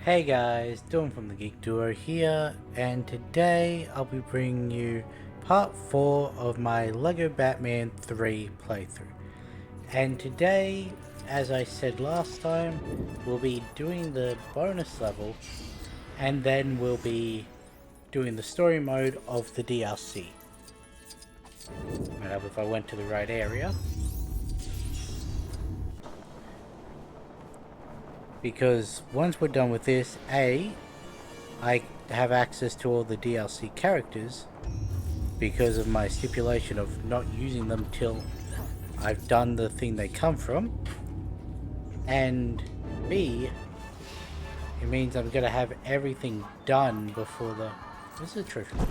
Hey guys, Dylan from the Geek Duo here, and today I'll be bringing you part 4 of my LEGO Batman 3 playthrough. And today, as I said last time, we'll be doing the bonus level, and then we'll be doing the story mode of the DLC. Right, if I went to the right area. Because once we're done with this, I have access to all the DLC characters because of my stipulation of not using them till I've done the thing they come from. And B, it means I'm gonna have everything done before the... This is a trophy there.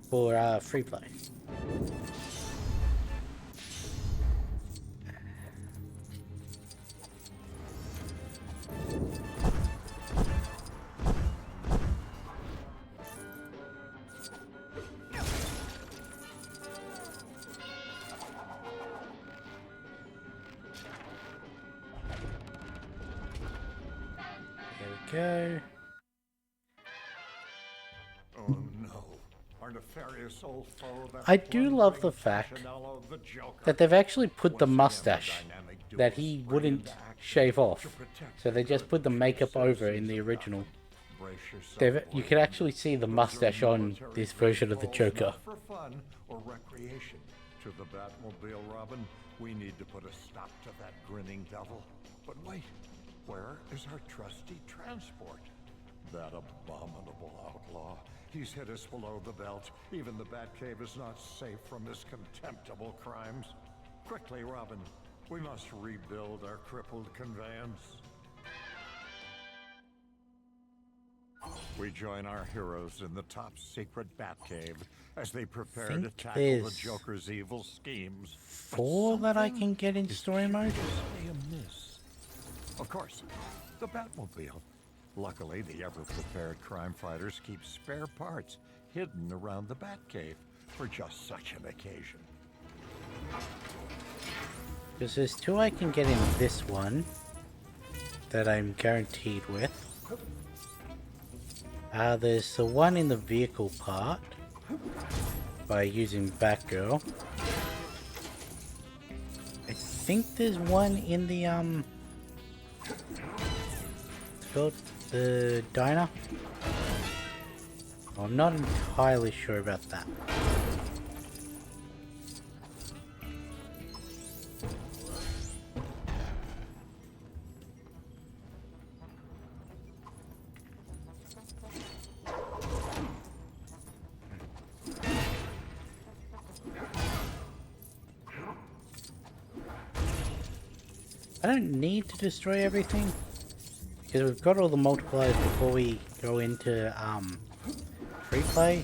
For free play. There we go. Oh no. Our nefarious old foe I do love the fact that they've actually put the mustache that he wouldn't shave off. So they just put the makeup over in the original. You can actually see the mustache on this version of the Joker. For fun or recreation. To the Batmobile, Robin, we need to put a stop to that grinning devil. But wait, where is our trusty transport? That abominable outlaw. He's hit us below the belt. Even the Batcave is not safe from his contemptible crimes. Quickly, Robin. We must rebuild our crippled conveyance. We join our heroes in the top secret Batcave as they prepare to tackle the Joker's evil schemes. 4 that I can get in story mode? Amiss. Of course, the Batmobile. Luckily, the ever-prepared crime fighters keep spare parts hidden around the Batcave for just such an occasion. Because there's 2 I can get in this one that I'm guaranteed with. There's the one in the vehicle part by using Batgirl. I think there's one in the the diner. I'm not entirely sure about that. I don't need to destroy everything because we've got all the multipliers before we go into free play,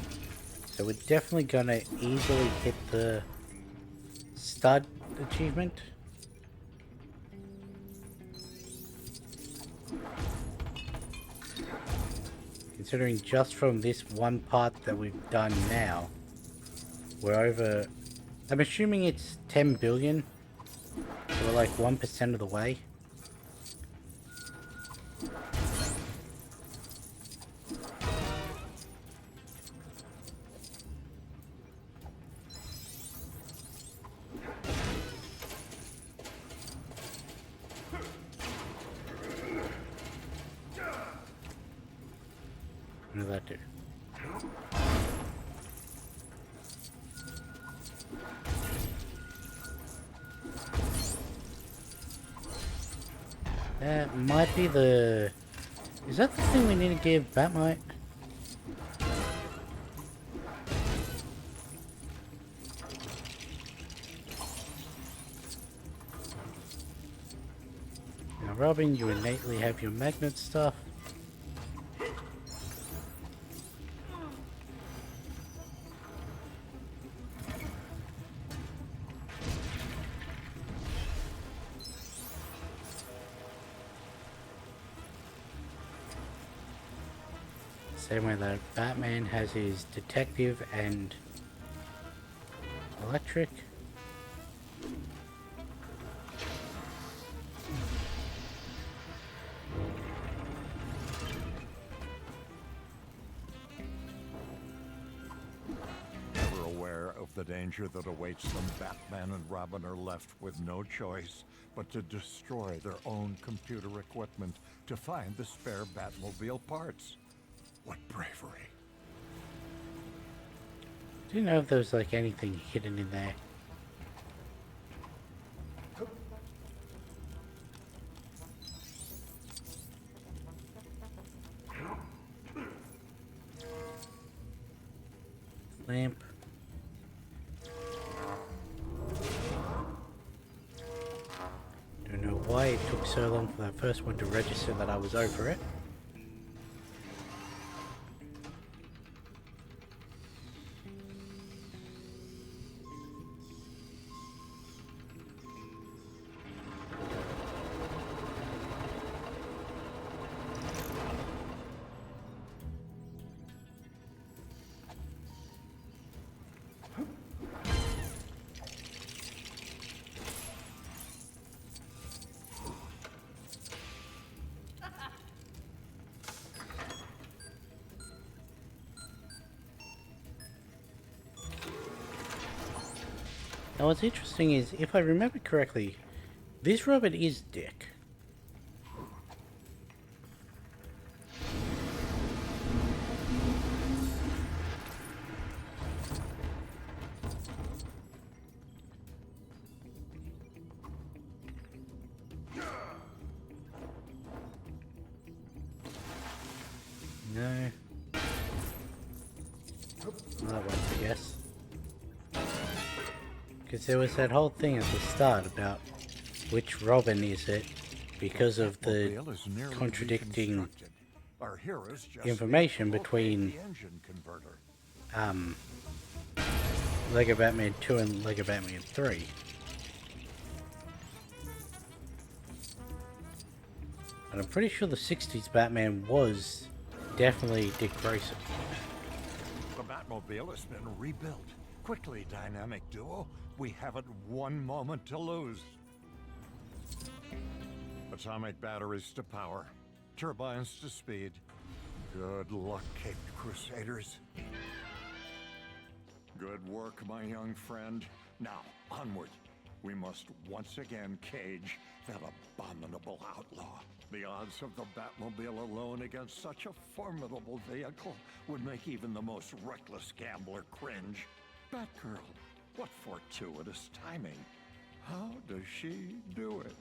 so we're definitely gonna easily hit the stud achievement. Considering just from this one part that we've done now, we're over... I'm assuming it's 10 billion. So we're like 1% of the way. What does that do? That might be the... Is that the thing we need to give Batmite? Now Robin, you innately have your magnet stuff. Same way that Batman has his detective and electric. the danger that awaits them, Batman and Robin are left with no choice but to destroy their own computer equipment to find the spare Batmobile parts. What bravery. Didn't know if there was like anything hidden in there. Lamp. Don't know why it took so long for that first one to register that I was over it. Now what's interesting is, if I remember correctly, this Robin is Dick. No. Well, that one, I guess. Because there was that whole thing at the start about which Robin is it, because of the Batmobile is nearly contradicting reconstructed. Our heroes just information need to locate between the engine converter. Lego Batman 2 and Lego Batman 3. And I'm pretty sure the 60s Batman was definitely Dick Grayson. The Batmobile has been rebuilt. Quickly, dynamic duo. We haven't one moment to lose. Atomic batteries to power. Turbines to speed. Good luck, Caped Crusaders. Good work, my young friend. Now, onward. We must once again cage that abominable outlaw. The odds of the Batmobile alone against such a formidable vehicle would make even the most reckless gambler cringe. Batgirl, what fortuitous timing. How does she do it?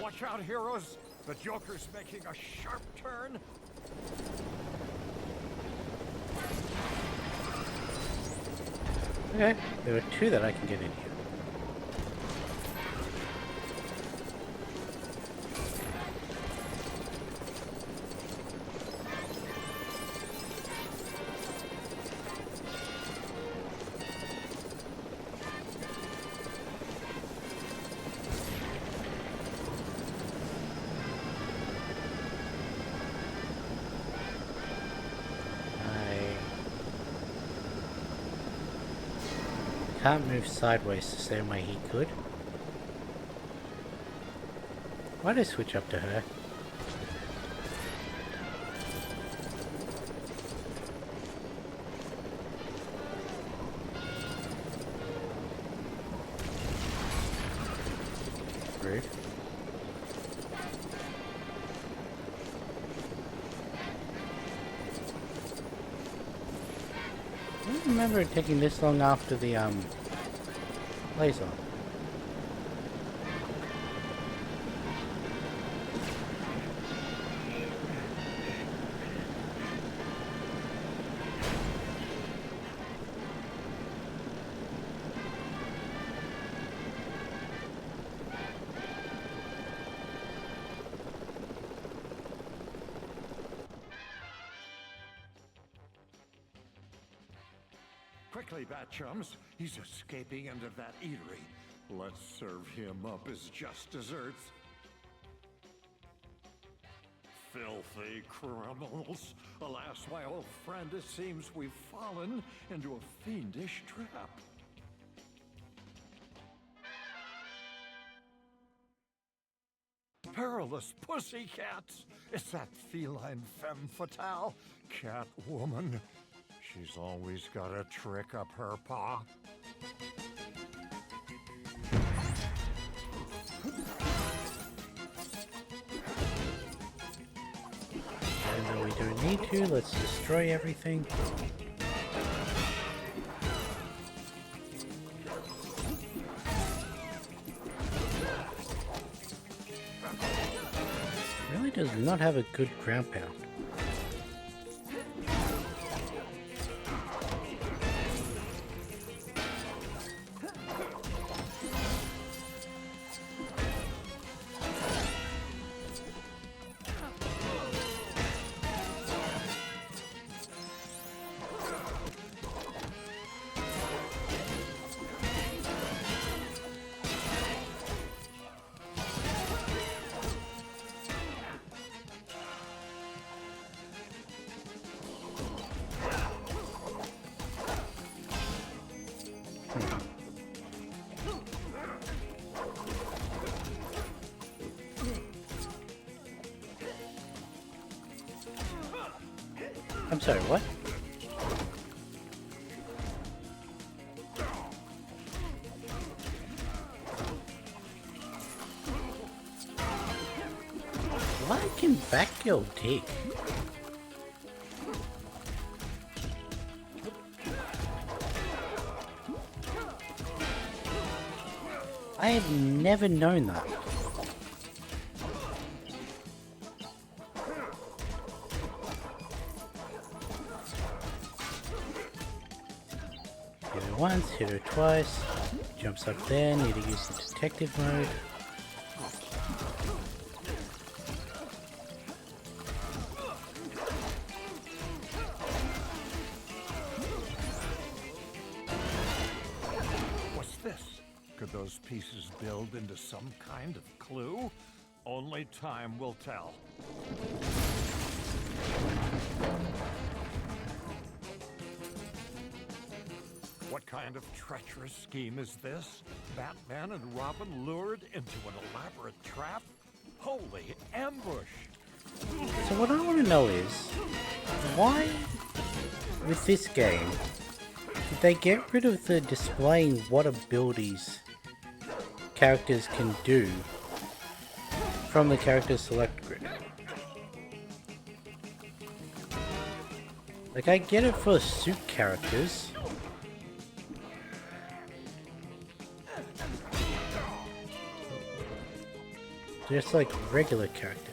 Watch out, heroes! The Joker's making a sharp turn. Okay, there are two that I can get in here. Can't move sideways the same way he could. Why did I switch up to her? Rude. I don't remember it taking this long after the laser. Quickly, Batchums. He's escaping into that eatery. Let's serve him up as just desserts. Filthy criminals. Alas, my old friend, it seems we've fallen into a fiendish trap. Perilous pussycats! It's that feline femme fatale, Catwoman. She's always got a trick up her paw. And though we don't need to, let's destroy everything. Really does not have a good ground pound. I'm sorry, what? Why can Batgirl dig? I have never known that. Hit her once, hit her twice, jumps up there, need to use the detective mode. What's this? Could those pieces build into some kind of clue? Only time will tell. What kind of treacherous scheme is this? Batman and Robin lured into an elaborate trap? Holy ambush! So what I want to know is, why, with this game, did they get rid of the displaying what abilities characters can do from the character select grid? Like, I get it for suit characters. Just like regular characters.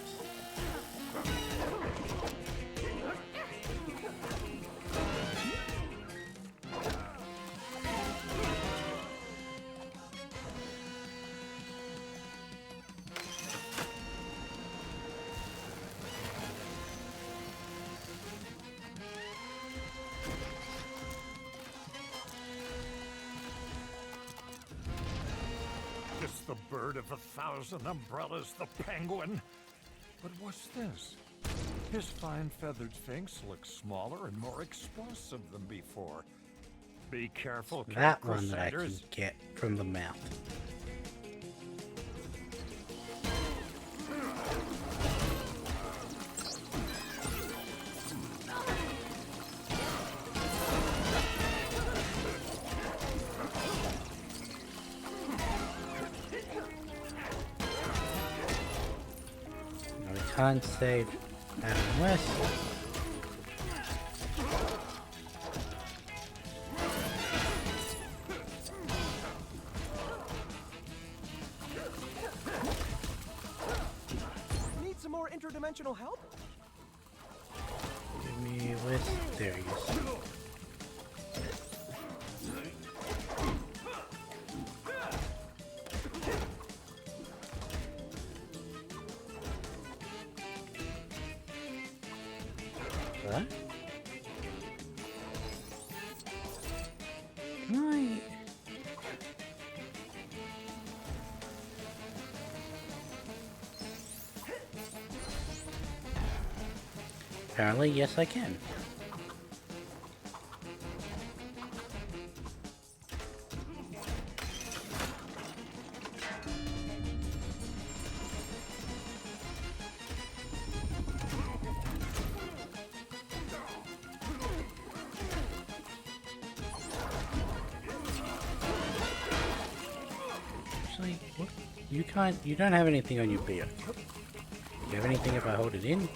It's the bird of 1,000 umbrellas, the penguin. But what's this? His fine feathered fangs look smaller and more explosive than before. Be careful, That Cat one that I can Crusaders. get from the mouth. No, we can't save Adam West. Need some more interdimensional help? Give me West. There he is. What? Can I? apparently, yes I can. Actually, what? You don't have anything on your beard. Do you have anything if I hold it in?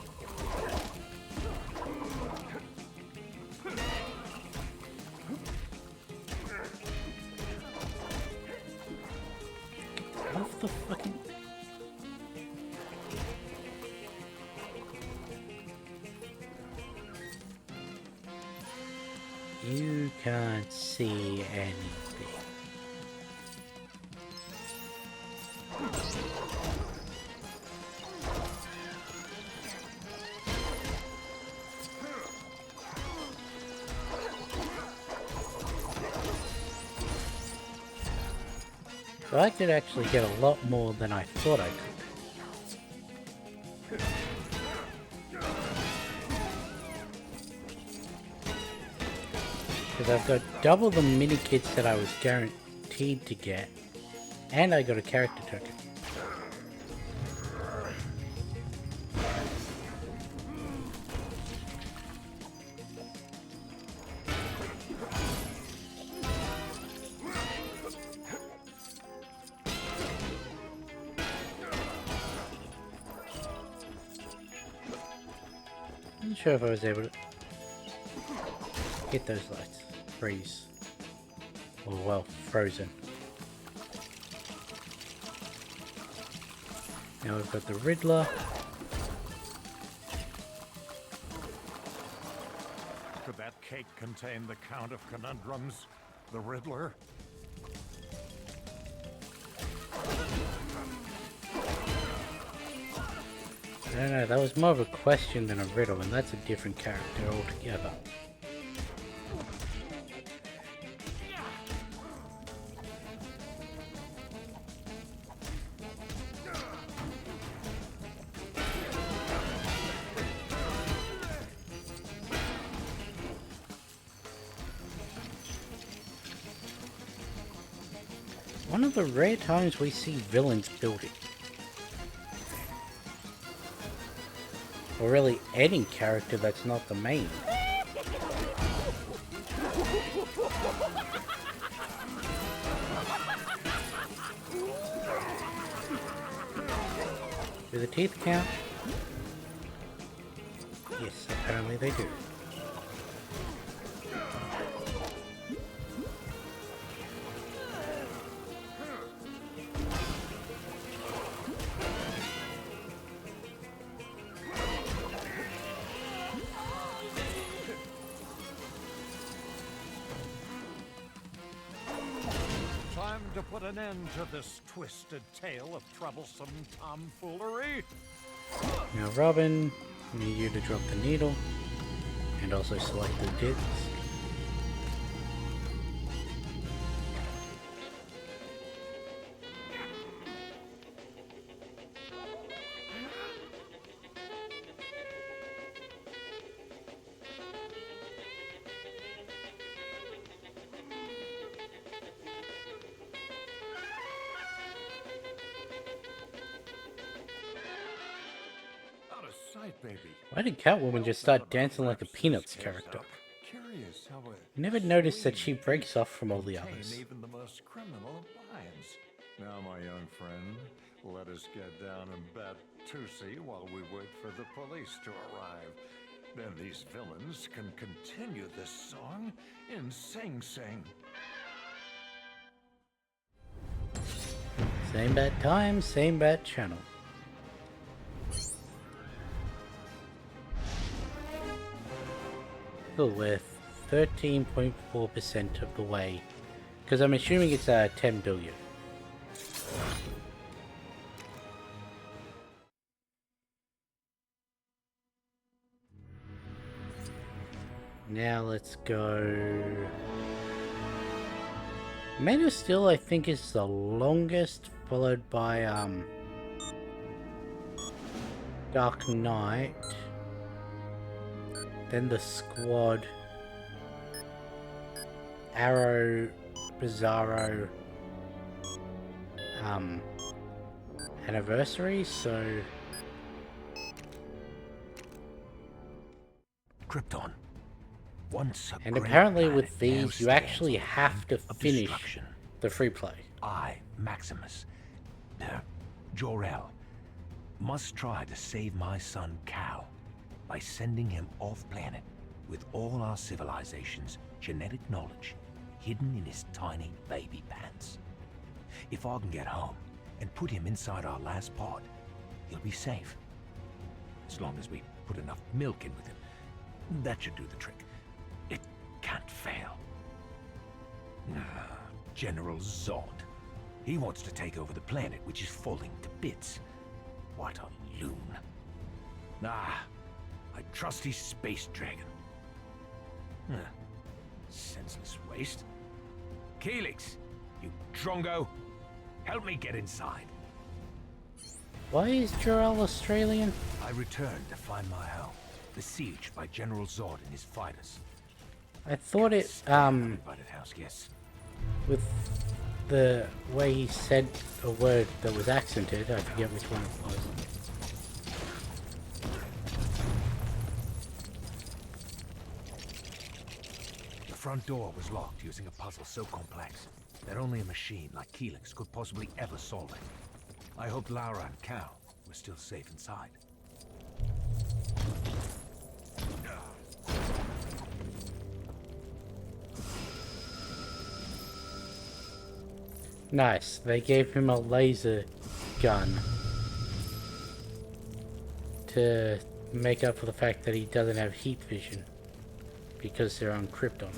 Off the fucking... You can't see anything. So I could actually get a lot more than I thought I could. Because I've got double the mini kits that I was guaranteed to get, and I got a character token. I'm not sure if I was able to get those lights. Freeze. Or well, frozen. Now we've got the Riddler. Could that cake contain the Count of Conundrums, the Riddler? I don't know, that was more of a question than a riddle, and that's a different character altogether. One of the rare times we see villains building. Or really any character that's not the main. Do the teeth count? Yes, apparently they do. Time to put an end to this twisted tale of troublesome tomfoolery. Now Robin, I need you to drop the needle and also select the discs. Out of sight, baby. Why did Catwoman just start dancing like a Peanuts character? Curious how I never noticed that she breaks off from all the contain others. even the most criminal of minds. Now, my young friend, let us get down and bat Tusi while we wait for the police to arrive. Then these villains can continue this song in Sing Sing. Same bat time, same bat channel. Cool, we're 13.4% of the way. Because I'm assuming it's 10 billion. Now let's go... Man of Steel I think is the longest, followed by Dark Knight. then the squad, Arrow, Bizarro, anniversary, so Krypton. Once a and great apparently planet, with now these you stands actually on the have brink to of finish destruction. the free play. I, Maximus, Jor-El, must try to save my son Cal by sending him off-planet with all our civilization's genetic knowledge hidden in his tiny baby pants. If I can get home and put him inside our last pod, he'll be safe. As long as we put enough milk in with him, that should do the trick. It can't fail. General Zod. He wants to take over the planet, which is falling to bits. What a loon. I trust his space dragon. Senseless waste. Caelix, you Drongo, help me get inside. Why is Jor-El Australian? I returned to find my home, besieged by General Zod and his fighters. I thought it, Uninvited house, yes. with the way he said a word that was accented, I forget which one it was. The front door was locked using a puzzle so complex that only a machine like Caelix could possibly ever solve it. I hoped Lara and Cal were still safe inside. Nice, they gave him a laser gun to make up for the fact that he doesn't have heat vision because they're on Krypton.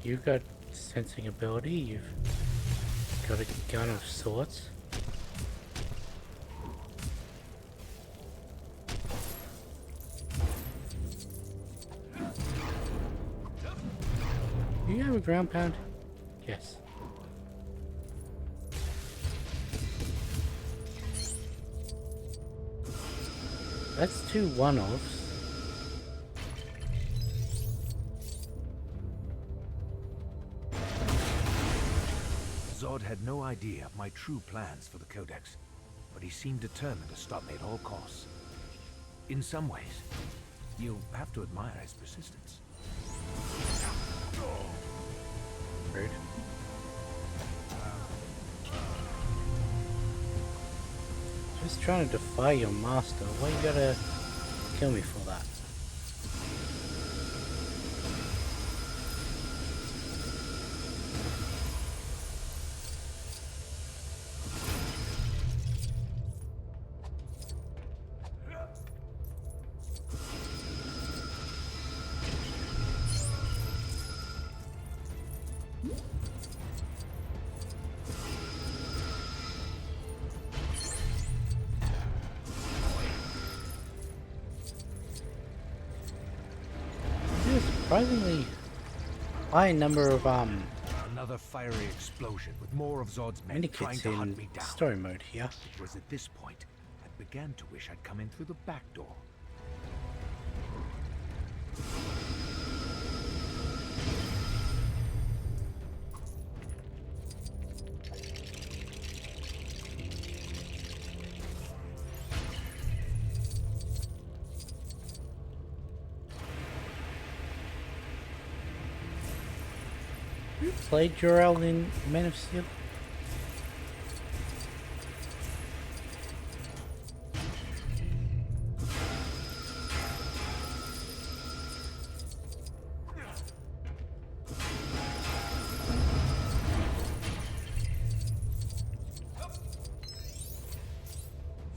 You've got sensing ability, you've got a gun of sorts. Do you have a ground pound? Yes. That's 2 one-offs. Zod had no idea of my true plans for the Codex, but he seemed determined to stop me at all costs. In some ways, you have to admire his persistence. Rude. Just trying to defy your master. Why you gotta kill me for that? There's a surprisingly high number of Another fiery explosion with more of Zod's men trying medikits to hunt in me down. story mode here. It was at this point I began to wish I'd come in through the back door. You played Jor-El in Men of Steel?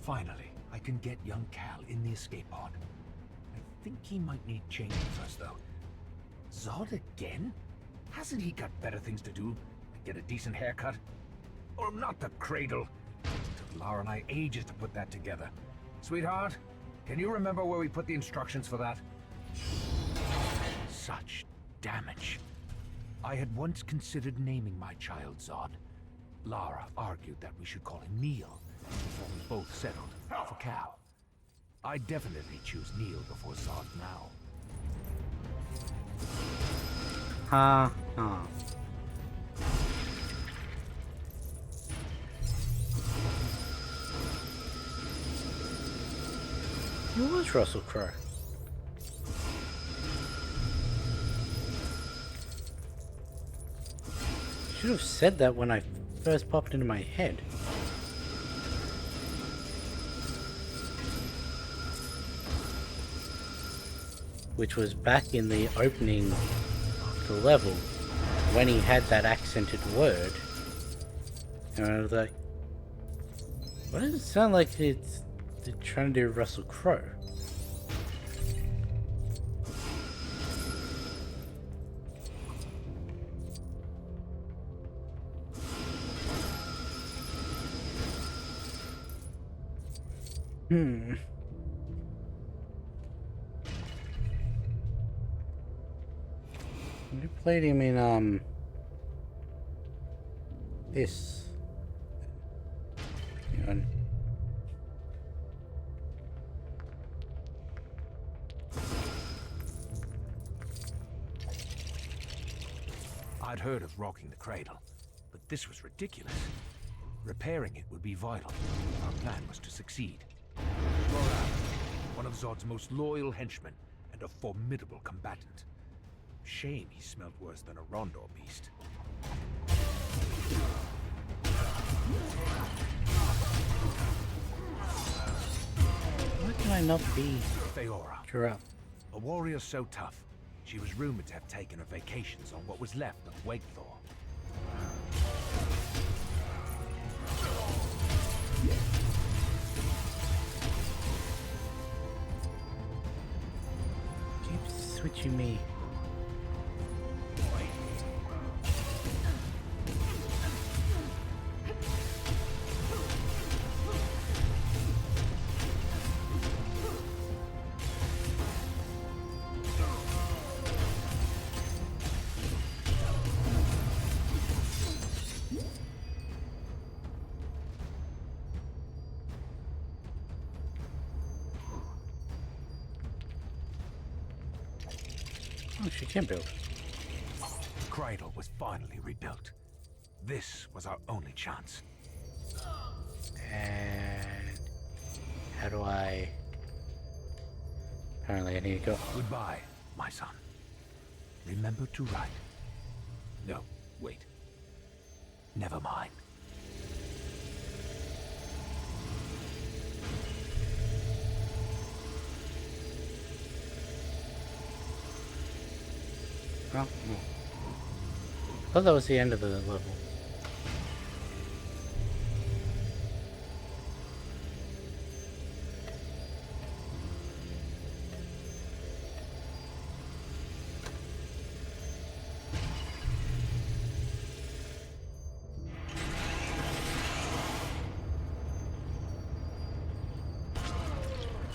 Finally, I can get young Cal in the escape pod. I think he might need changing first, though. Zod again? Hasn't he got better things to do? Like get a decent haircut? Or not the cradle? It took Lara and I ages to put that together. Sweetheart, can you remember where we put the instructions for that? Such damage. I had once considered naming my child Zod. Lara argued that we should call him Neil, before we both settled for Cal. I definitely choose Neil before Zod now. Ha ha. Who was Russell Crowe? Should have said that when I first popped into my head. Which was back in the opening of the level when he had that accented word. And I was like, why does it sound like it's they're trying to do Russell Crowe? We played him in this. Hang on. I'd heard of rocking the cradle, but this was ridiculous. Repairing it would be vital. Our plan was to succeed. Jor-El, one of Zod's most loyal henchmen and a formidable combatant. Shame he smelled worse than a Rondor beast. Why can I not be Feora, Jor-El? a warrior so tough, she was rumored to have taken her vacations on what was left of Wagethor. Keep switching me. Oh, she can build. The cradle was finally rebuilt. This was our only chance. And how do I... Apparently I need to go... Goodbye, my son. Remember to write. No, wait. Never mind. Oh, no. I thought that was the end of the level.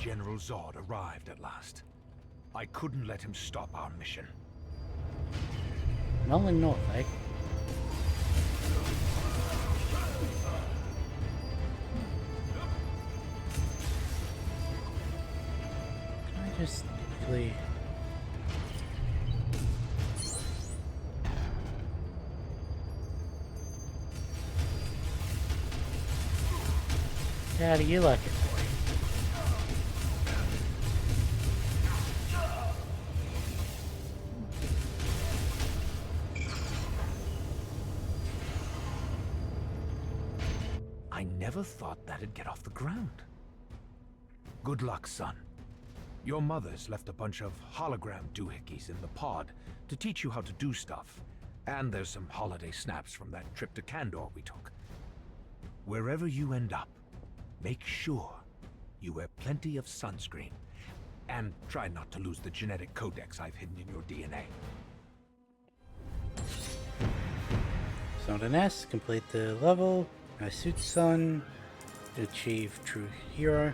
General Zod arrived at last. I couldn't let him stop our mission. Nolan North, eh? Can I just quickly... How do you like it, boy? I never thought that'd get off the ground. Good luck, son. Your mother's left a bunch of hologram doohickeys in the pod to teach you how to do stuff. And there's some holiday snaps from that trip to Kandor we took. Wherever you end up, make sure you wear plenty of sunscreen. And try not to lose the genetic codex I've hidden in your DNA. It's not an S. Complete the level. I suit Sun. Achieve true hero.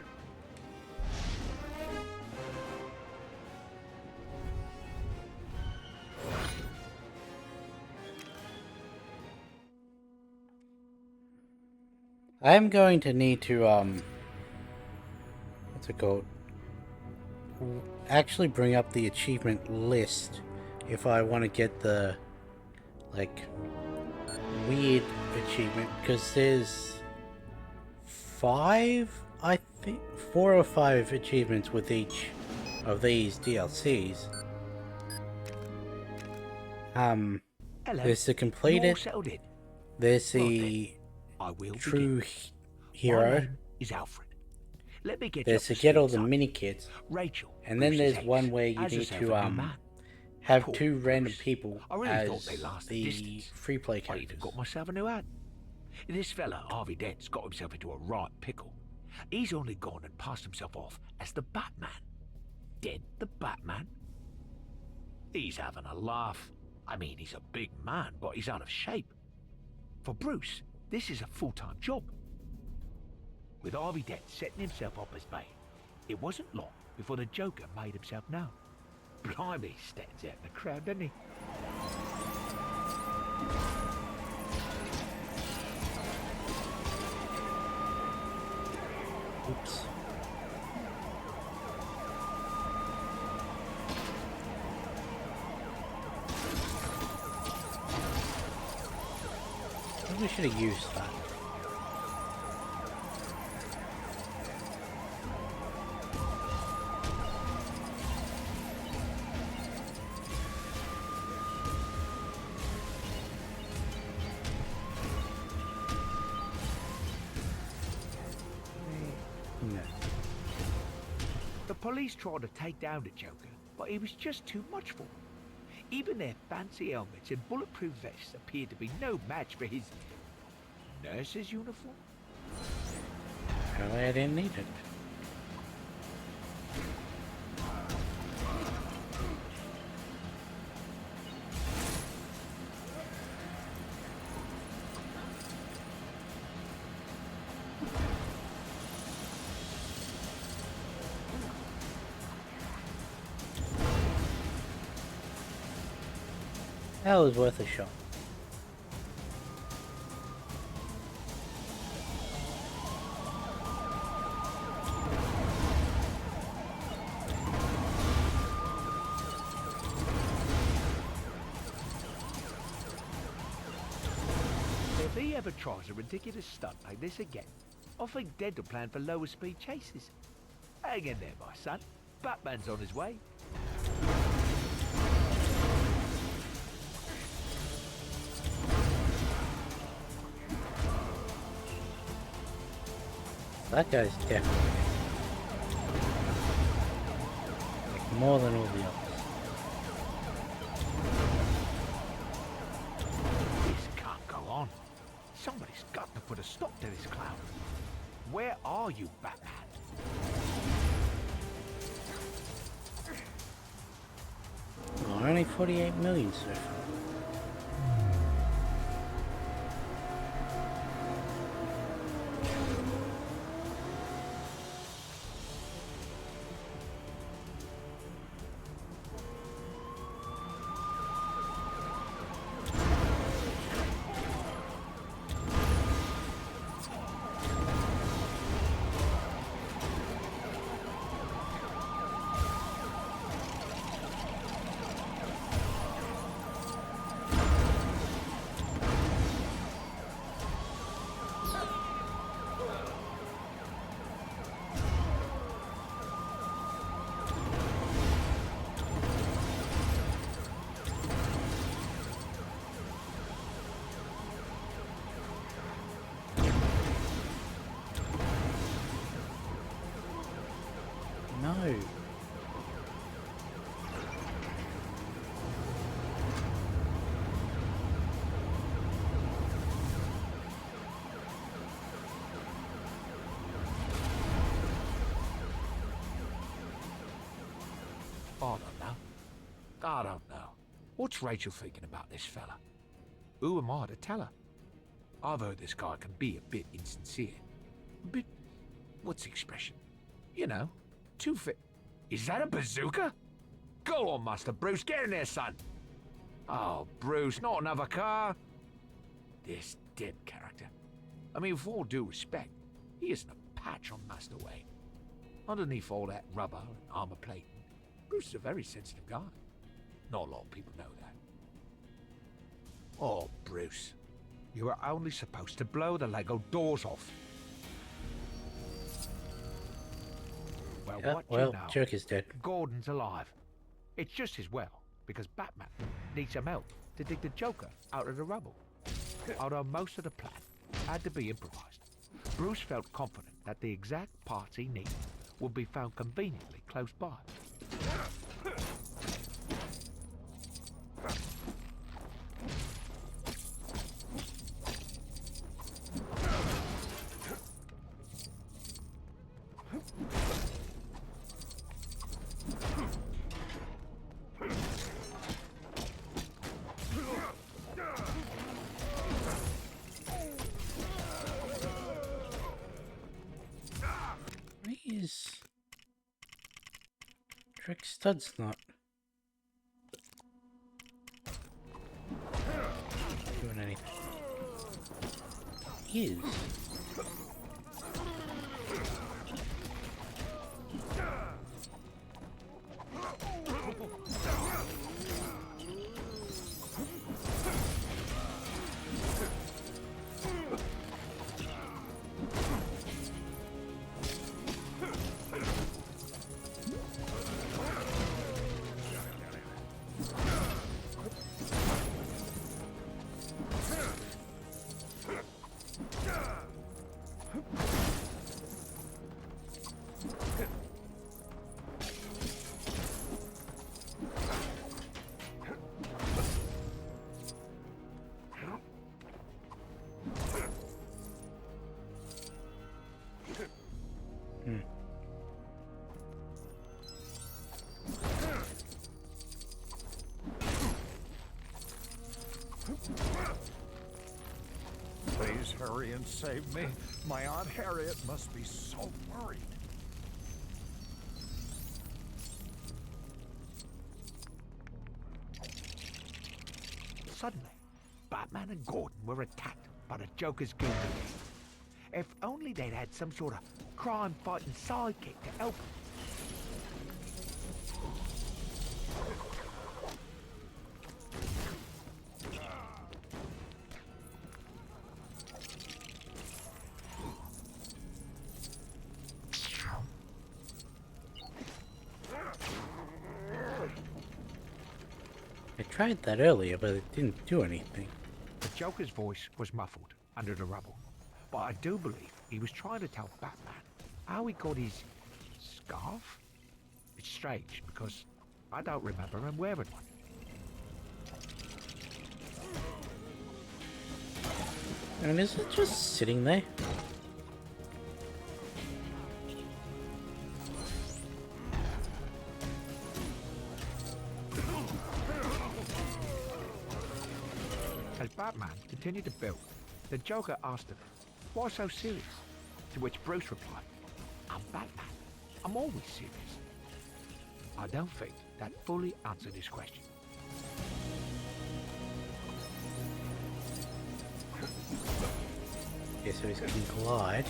I am going to need to what's it called? Actually bring up the achievement list if I want to get the like weird achievement, because there's 4 or 5 achievements with each of these DLCs. Hello. There's the completed, there's the I will true My hero, name is Alfred. Let me get there's you to up get all speed, the son. mini kits, Rachel, and then Bruce's there's ex, one where you has need herself to a new man. have Poor 2 random Bruce. people I really as thought they lasted the distance. free play I even characters. got myself a new hat. This fella, Harvey Dent's got himself into a right pickle. He's only gone and passed himself off as the Batman. Dent the Batman? He's having a laugh. I mean, he's a big man, but he's out of shape. For Bruce, this is a full-time job. With Harvey Dent setting himself up as Bane, it wasn't long before the Joker made himself known. Blimey, he stands out in the crowd, doesn't he? Oops. Probably should have used that. No. The police tried to take down the Joker, but he was just too much for them. Even their fancy helmets and bulletproof vests appeared to be no match for his nurse's uniform. Apparently I didn't need it. That was worth a shot. If he ever tries a ridiculous stunt like this again, I think Dent will plan for lower speed chases. Hang in there, my son. Batman's on his way. That guy's definitely like more than all the others. This can't go on. Somebody's got to put a stop to this clown. Where are you, Batman? Oh, only 48 million so far. No. I don't know. I don't know. What's Rachel thinking about this fella? Who am I to tell her? I've heard this guy can be a bit insincere. A bit... what's the expression? You know, too fit. Is that a bazooka? Go on, Master Bruce, get in there, son. Oh, Bruce, not another car. This dim character. I mean, with all due respect, he isn't a patch on Master Wayne. Underneath all that rubber and armor plating, Bruce is a very sensitive guy. Not a lot of people know that. Oh, Bruce, you were only supposed to blow the Lego doors off. Well, what Well, you know, Joker's dead. Gordon's alive. It's just as well, because Batman needs some help to dig the Joker out of the rubble. Although most of the plan had to be improvised, Bruce felt confident that the exact parts he needed would be found conveniently close by. Where's Trick Stud's not doing anything. He is. Please hurry and save me. My Aunt Harriet must be so worried. Suddenly, Batman and Gordon were attacked by the Joker's goon brigade. If only they'd had some sort of crime-fighting sidekick to help them. I tried that earlier, but it didn't do anything. The Joker's voice was muffled under the rubble, but I do believe he was trying to tell Batman how he got his scarf. It's strange because I don't remember him wearing one. And is it just sitting there? As Batman continued to build, the Joker asked him, "Why so serious?" To which Bruce replied, "I'm Batman. I'm always serious." I don't think that fully answered his question. Yeah, so he's can glide.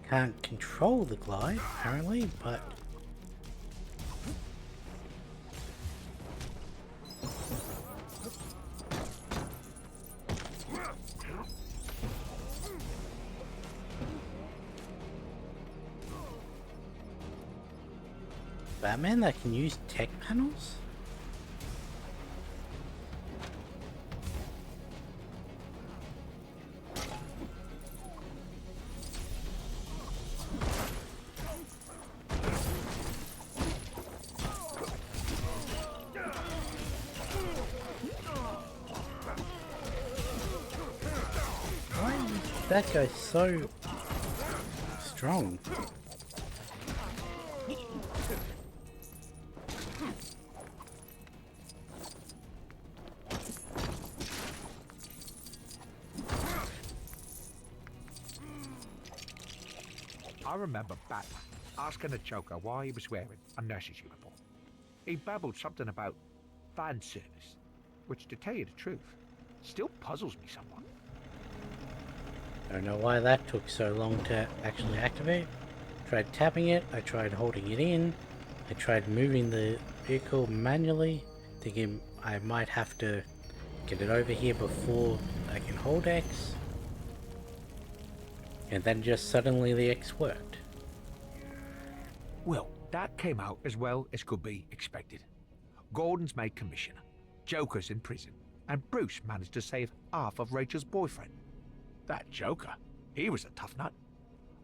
Can't control the glide, apparently, but... Batman that can use tech panels? Why is that guy so strong. I remember Batman asking the Joker why he was wearing a nurse's uniform. He babbled something about fan service, which, to tell you the truth, still puzzles me somewhat. I don't know why that took so long to actually activate. Tried tapping it, I tried holding it in, I tried moving the vehicle manually, thinking I might have to get it over here before I can hold X. And then just suddenly the X worked. Well, that came out as well as could be expected. Gordon's made commissioner, Joker's in prison, and Bruce managed to save half of Rachel's boyfriend. That Joker, he was a tough nut.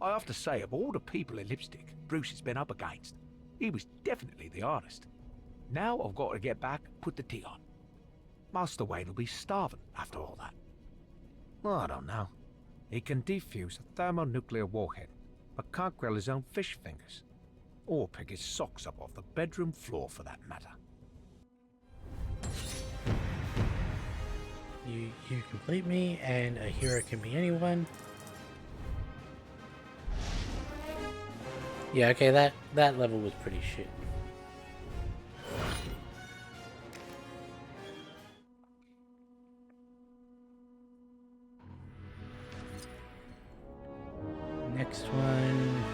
I have to say, of all the people in Lipstick Bruce has been up against, he was definitely the hardest. Now I've got to get back and put the tea on. Master Wayne will be starving after all that. Well, I don't know. He can defuse a thermonuclear warhead, but can't grill his own fish fingers. Or pick his socks up off the bedroom floor for that matter. You complete me, and a hero can be anyone. Yeah, okay, that level was pretty shit. Next one.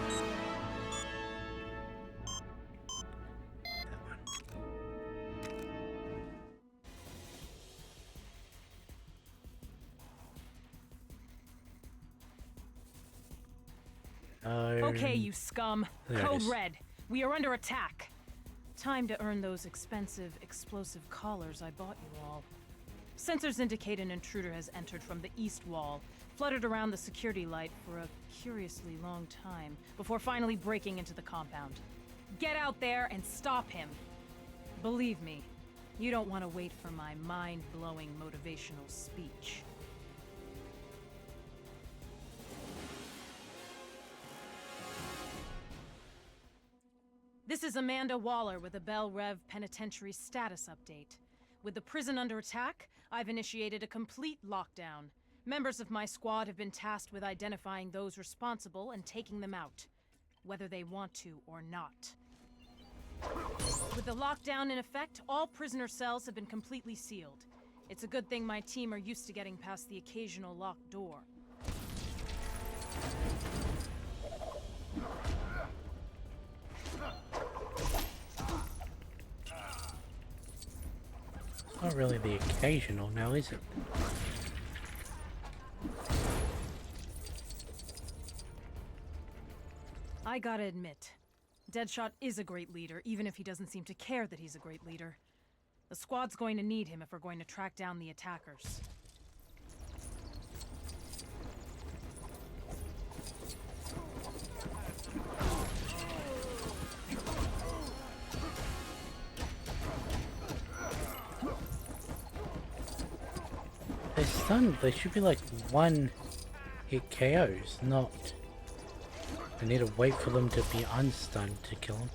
That one. Okay, you scum. There it Code is. Red. We are under attack. Time to earn those expensive, explosive collars I bought you all. Sensors indicate an intruder has entered from the east wall, fluttered around the security light for a curiously long time, before finally breaking into the compound. Get out there and stop him. Believe me, you don't want to wait for my mind-blowing motivational speech. This is Amanda Waller with a Belle Rev Penitentiary status update. With the prison under attack, I've initiated a complete lockdown. Members of my squad have been tasked with identifying those responsible and taking them out, whether they want to or not. With the lockdown in effect, all prisoner cells have been completely sealed. It's a good thing my team are used to getting past the occasional locked door. Not really the occasional now, is it? I gotta admit, Deadshot is a great leader, even if he doesn't seem to care that he's a great leader. The squad's going to need him if we're going to track down the attackers. They're stunned. They should be like one hit KOs, not. I need to wait for them to be unstunned to kill them.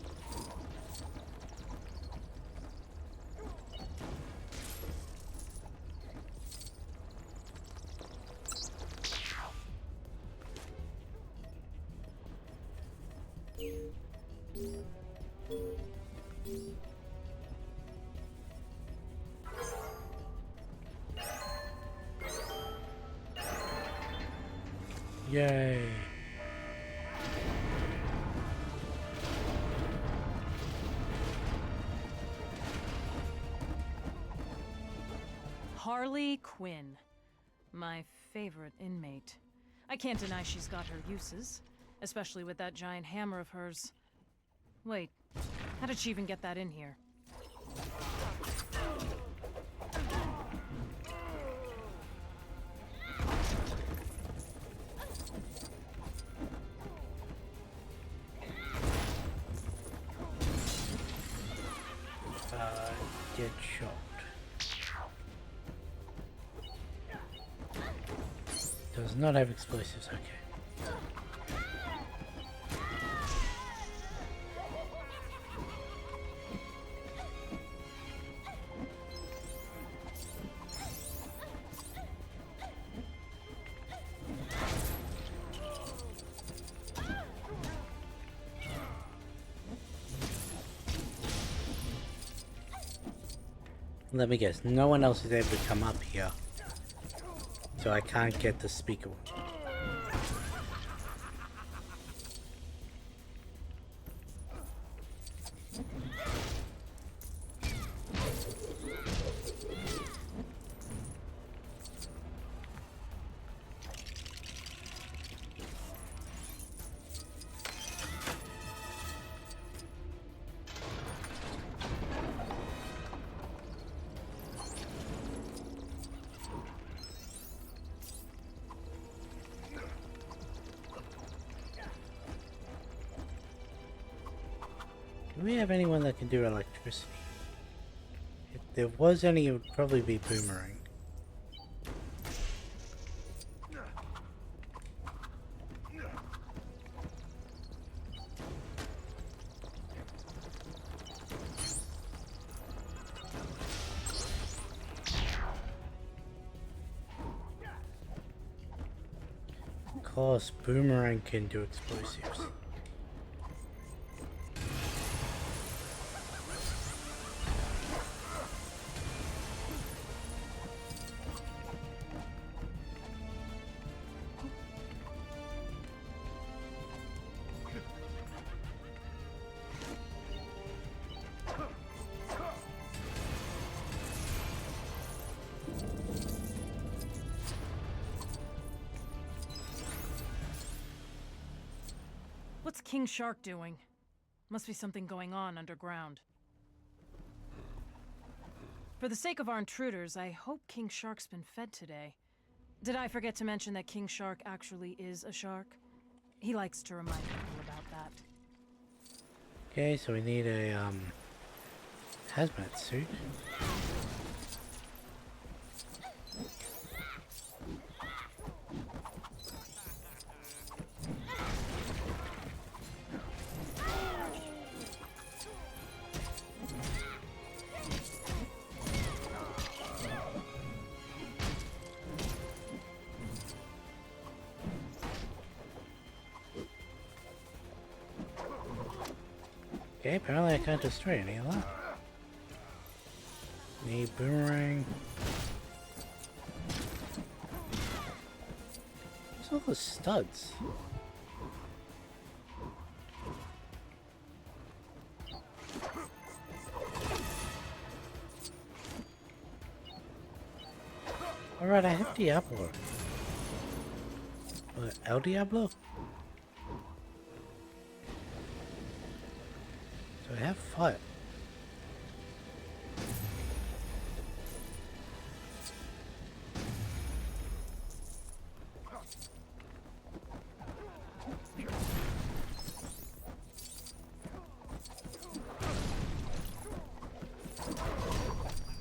Yay. Harley Quinn. My favorite inmate. I can't deny she's got her uses, especially with that giant hammer of hers. Wait, how did she even get that in here? Get shot. Does not have explosives, okay. Let me guess, no one else is able to come up here. So I can't get the speaker. Do we have anyone that can do electricity? If there was any, it would probably be Boomerang. Of course, Boomerang can do explosives. What's King Shark doing? Must be something going on underground. For the sake of our intruders, I hope King Shark's been fed today. Did I forget to mention that King Shark actually is a shark? He likes to remind people about that. Okay, so we need a hazmat suit. Okay, apparently I can't destroy any of that. Need Boomerang. What's all the studs? Alright, I have Diablo. El Diablo? So I have fire.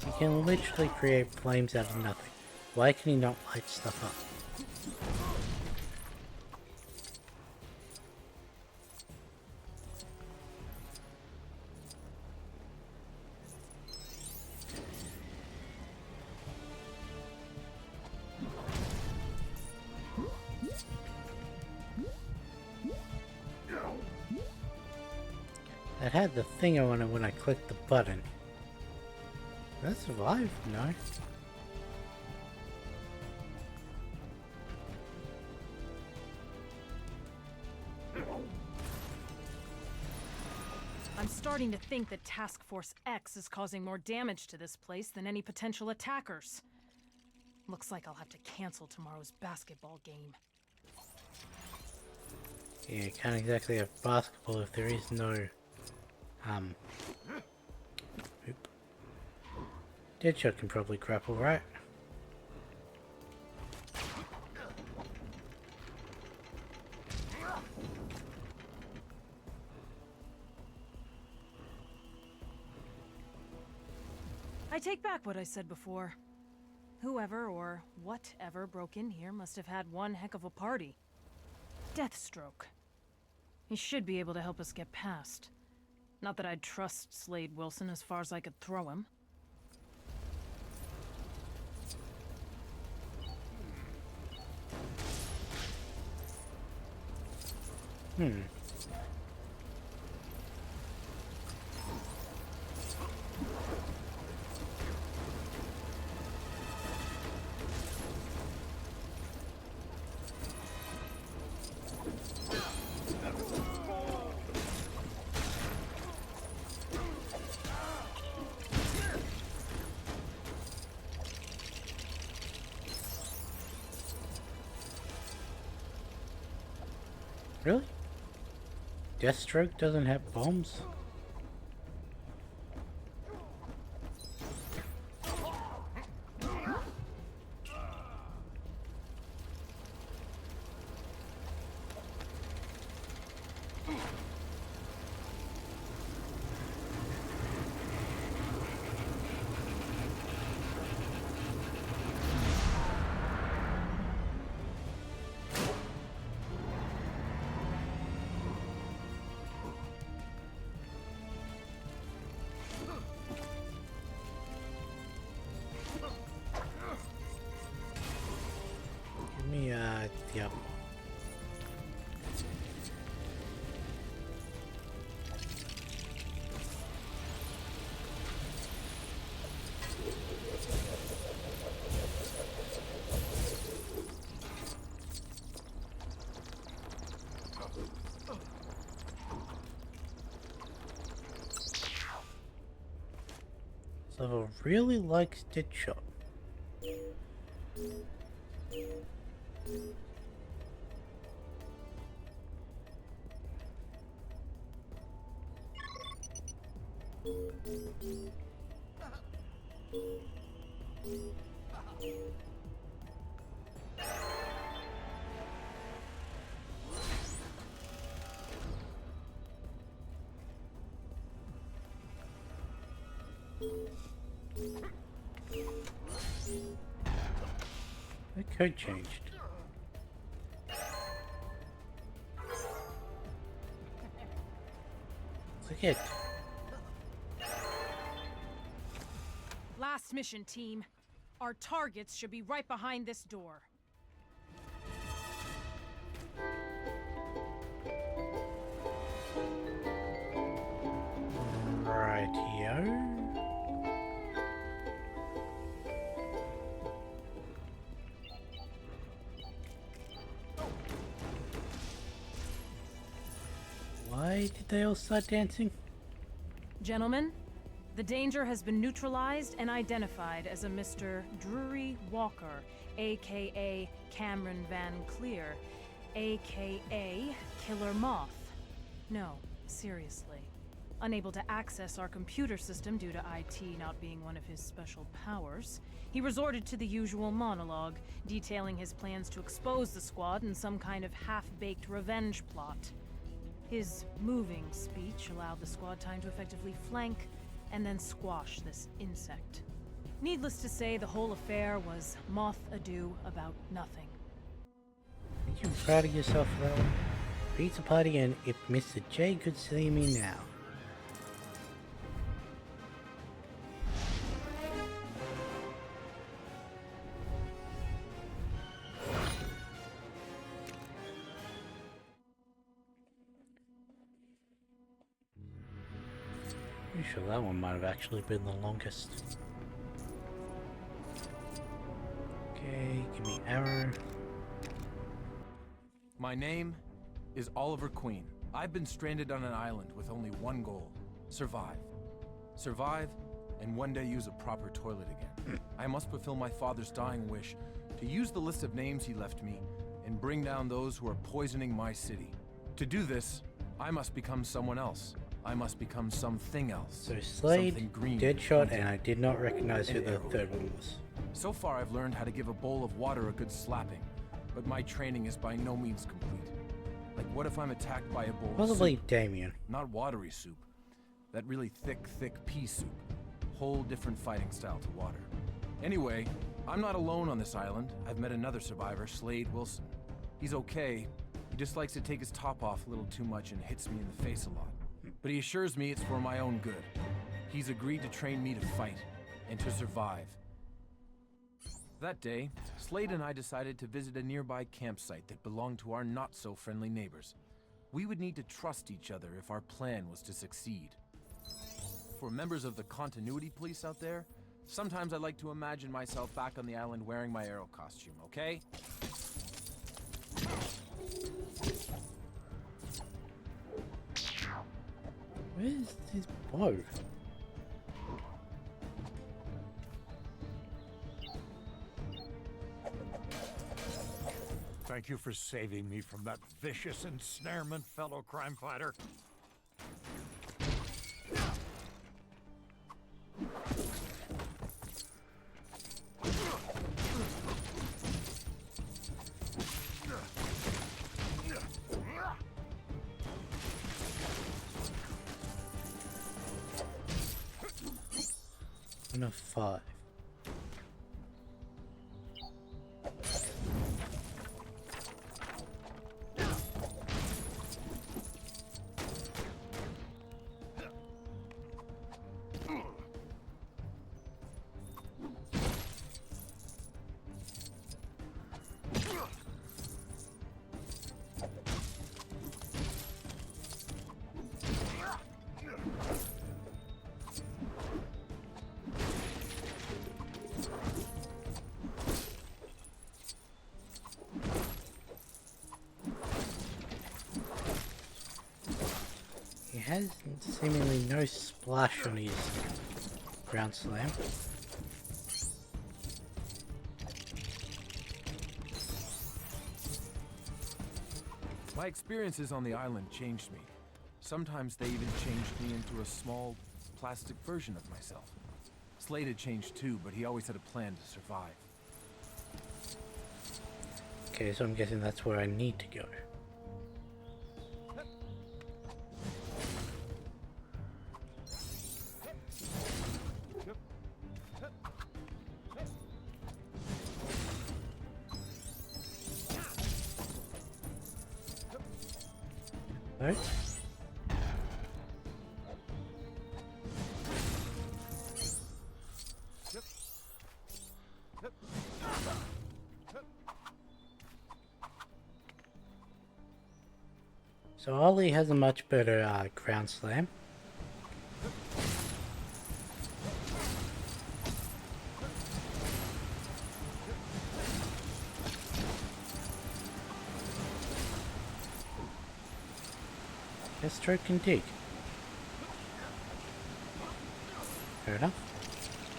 He can literally create flames out of nothing. Why can he not light stuff up? That had the thing on it when I clicked the button. That survived? No. I'm starting to think that Task Force X is causing more damage to this place than any potential attackers. Looks like I'll have to cancel tomorrow's basketball game. Yeah, you can't exactly have basketball if there is no Oop. Deadshot can probably grapple, right? I take back what I said before. Whoever or whatever broke in here must have had one heck of a party. Deathstroke. He should be able to help us get past. Not that I'd trust Slade Wilson as far as I could throw him. Really? Deathstroke doesn't have bombs? Give me the other one. So really likes Deadshot. The code changed. Look at Last mission, team. Our targets should be right behind this door. rightio. Why did they all start dancing? Gentlemen, the danger has been neutralized and identified as a Mr. Drury Walker, aka Cameron Van Clear, aka Killer Moth. No, seriously. Unable to access our computer system due to IT not being one of his special powers, he resorted to the usual monologue, detailing his plans to expose the squad in some kind of half-baked revenge plot. His moving speech allowed the squad time to effectively flank and then squash this insect. Needless to say, the whole affair was moth ado about nothing. Are you proud of yourself for that one? Pizza party, and if Mr. J could see me now. Pretty sure that one might have actually been the longest. Okay, give me arrow. My name is Oliver Queen. I've been stranded on an island with only one goal: survive. Survive, and one day use a proper toilet again. I must fulfill my father's dying wish to use the list of names he left me and bring down those who are poisoning my city. To do this, I must become someone else. I must become something else. So Slade, Something green Deadshot, pointed and I did not recognize who and the arrowed. third one was. So far, I've learned how to give a bowl of water a good slapping, but my training is by no means complete. Like, what if I'm attacked by a bowl of Possibly soup? Damien. Not watery soup. That really thick pea soup. Whole different fighting style to water. Anyway, I'm not alone on this island. I've met another survivor, Slade Wilson. He's okay. He just likes to take his top off a little too much and hits me in the face a lot. But he assures me it's for my own good. He's agreed to train me to fight and to survive. That day, Slade and I decided to visit a nearby campsite that belonged to our not-so-friendly neighbors. We would need to trust each other if our plan was to succeed. For members of the continuity police out there, sometimes I like to imagine myself back on the island wearing my arrow costume, okay? Where's his bow? Thank you for saving me from that vicious ensnarement, fellow crime fighter. And a 5. He has seemingly no splash on his ground slam. My experiences on the island changed me. Sometimes they even changed me into a small, plastic version of myself. Slade had changed too, but he always had a plan to survive. Okay, so I'm guessing that's where I need to go. No? So Ollie has a much better ground slam. Stroke and dig. Fair enough.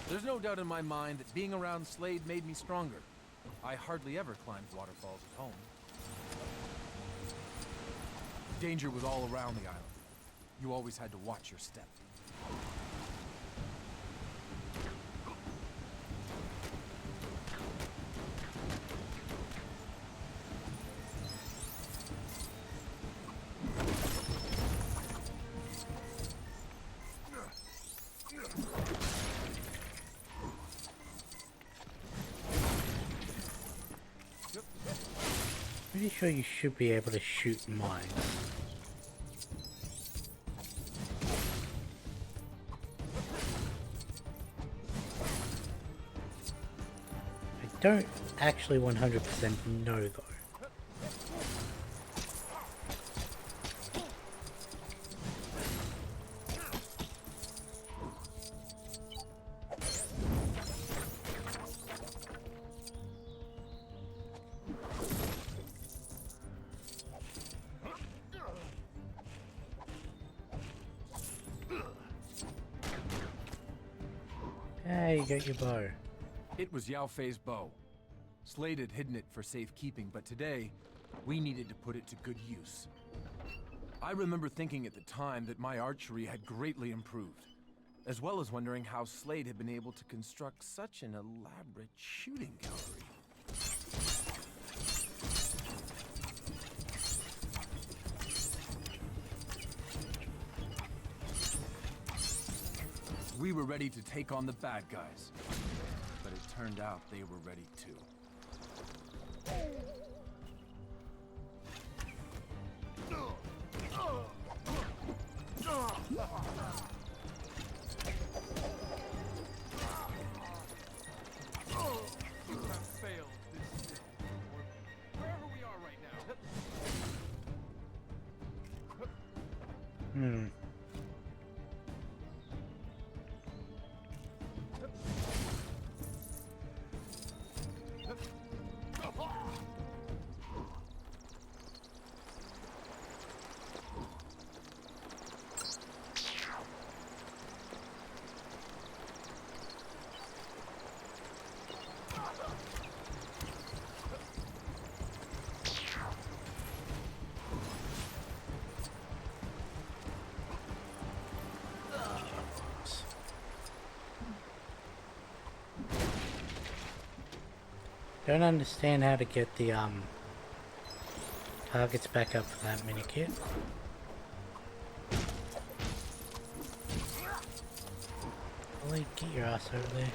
There's no doubt in my mind that being around Slade made me stronger. I hardly ever climbed waterfalls at home. Danger was all around the island. You always had to watch your step. Pretty sure you should be able to shoot mines. I don't actually 100% know though. Hey, you got your bow. It was Yao Fei's bow. Slade had hidden it for safekeeping, but today, we needed to put it to good use. I remember thinking at the time that my archery had greatly improved, as well as wondering how Slade had been able to construct such an elaborate shooting gallery. We were ready to take on the bad guys, but it turned out they were ready too. Failed this wherever we are right now. Don't understand how to get the targets back up for that mini kit. Ollie, get your ass over there.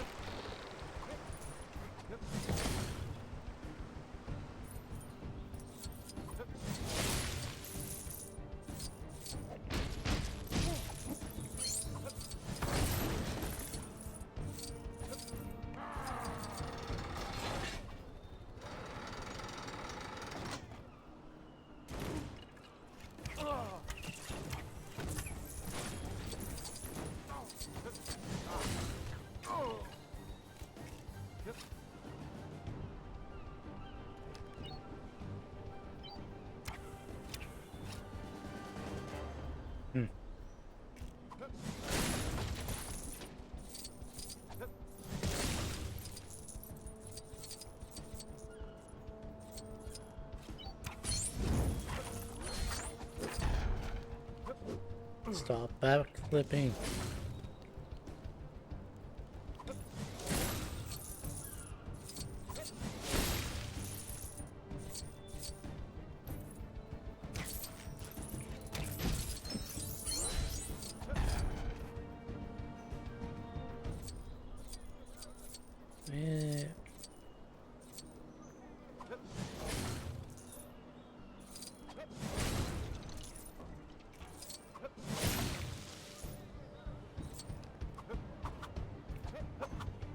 Stop backflipping. Yeah.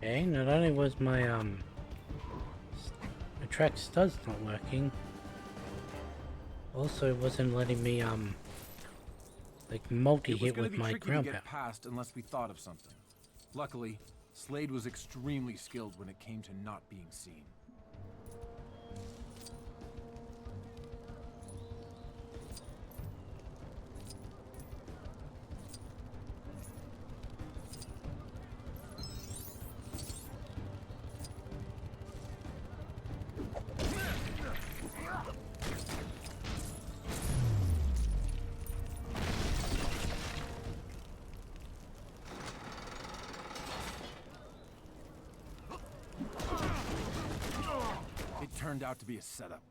Okay, not only was my attract studs not working, also it wasn't letting me like multi-hit with my ground to pound. get past unless we thought of something. Luckily, Slade was extremely skilled when it came to not being seen. Turned out to be a setup.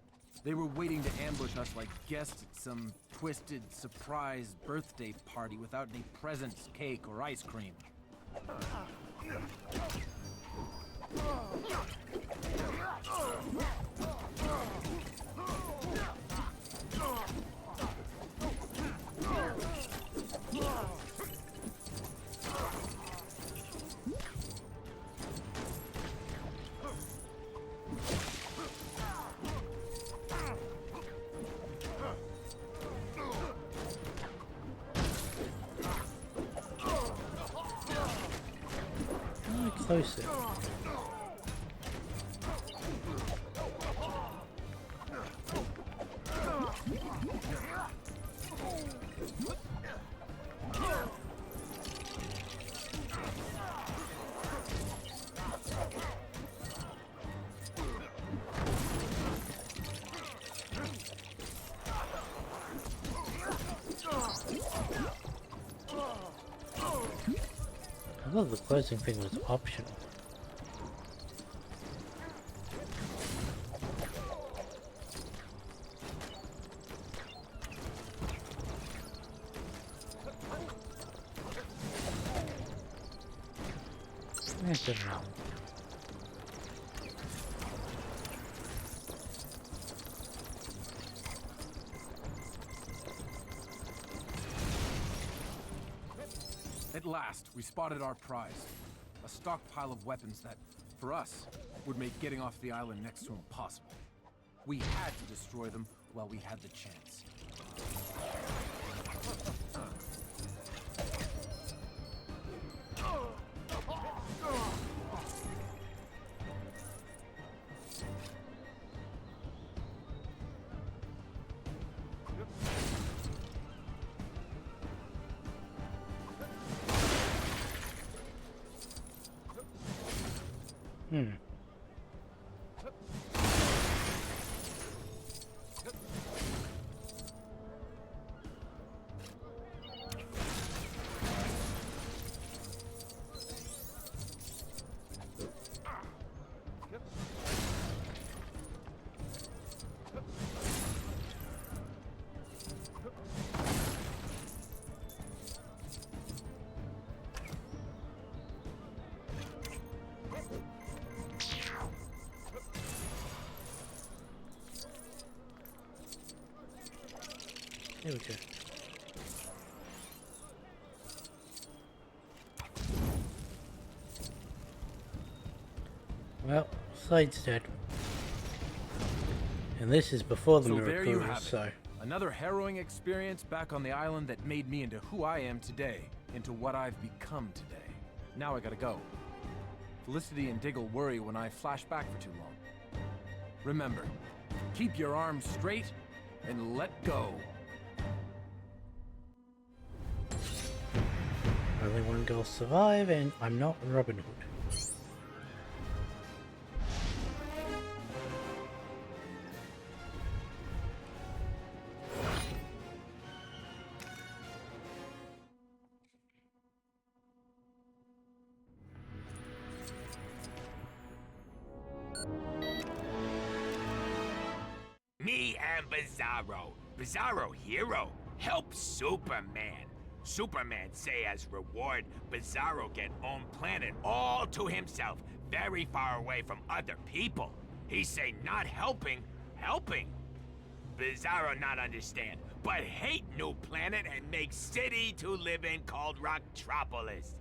They were waiting to ambush us like guests at some twisted surprise birthday party without any presents, cake, or ice cream. Closer. I thought the closing thing was optional. That's it now. At last, we spotted our prize. A stockpile of weapons that, for us, would make getting off the island next to impossible. We had to destroy them while we had the chance. There we go. Well, Slade's dead. And this is before the So there you Mirakuru, have it. so... Another harrowing experience back on the island that made me into who I am today, into what I've become today. Now I gotta go. Felicity and Diggle worry when I flash back for too long. Remember, keep your arms straight and let go. Only one girl survive, and I'm not Robin Hood. Me and Bizarro. Bizarro hero. Help Superman. Superman say as reward, Bizarro get own planet all to himself, very far away from other people. He say not helping, helping. Bizarro not understand, but hate new planet and make city to live in called Rocktropolis.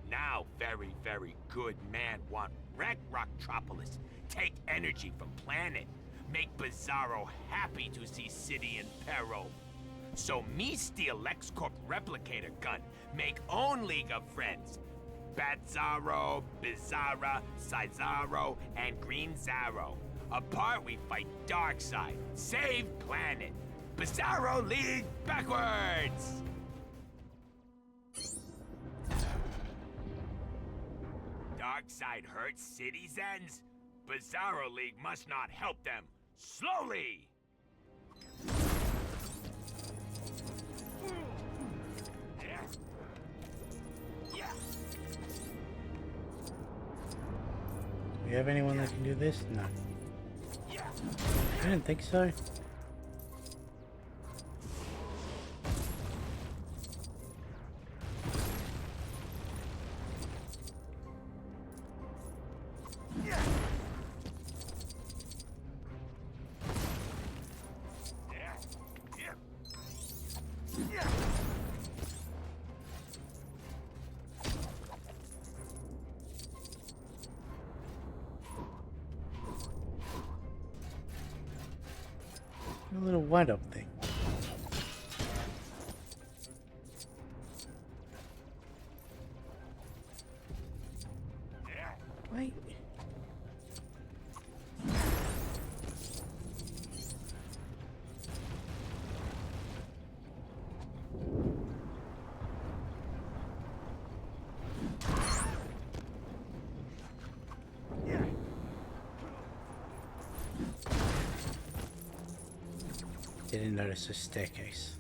Now very, very good man want wreck Rocktropolis, take energy from planet, make Bizarro happy to see city in peril. So me steal LexCorp replicator gun, make own League of Friends. Batzarro, Bizarra, Cesaro, and Green Zarro. Apart we fight Darkseid, save planet. Bizarro League backwards! Darkseid hurts cities' ends? Bizarro League must not help them. Slowly! Do we have anyone that can do this? No. I didn't think so. A little wind-up thing. Wait. Didn't notice a staircase.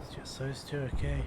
It's just those two, okay.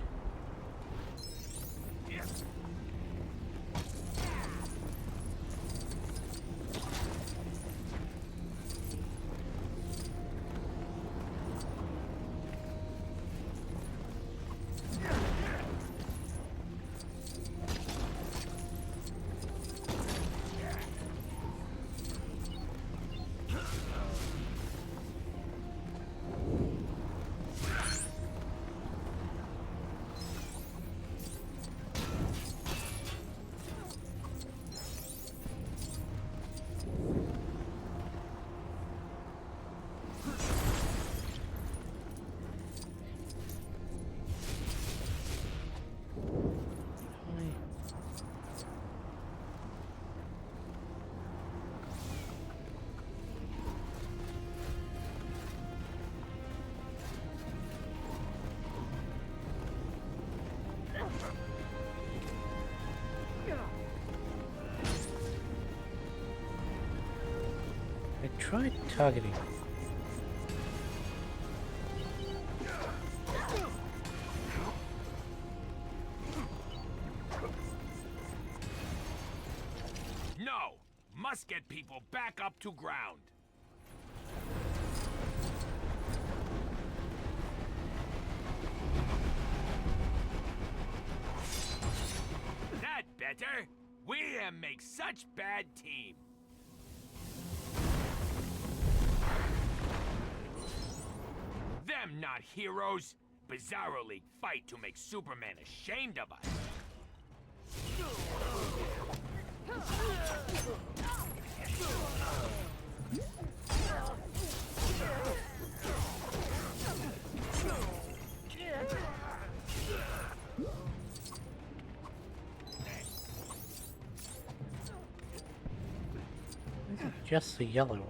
I tried targeting. No! Must get people back up to ground. That better? We make such bad team. Them not heroes. Bizarro League fight to make Superman ashamed of us. Just the yellow ones.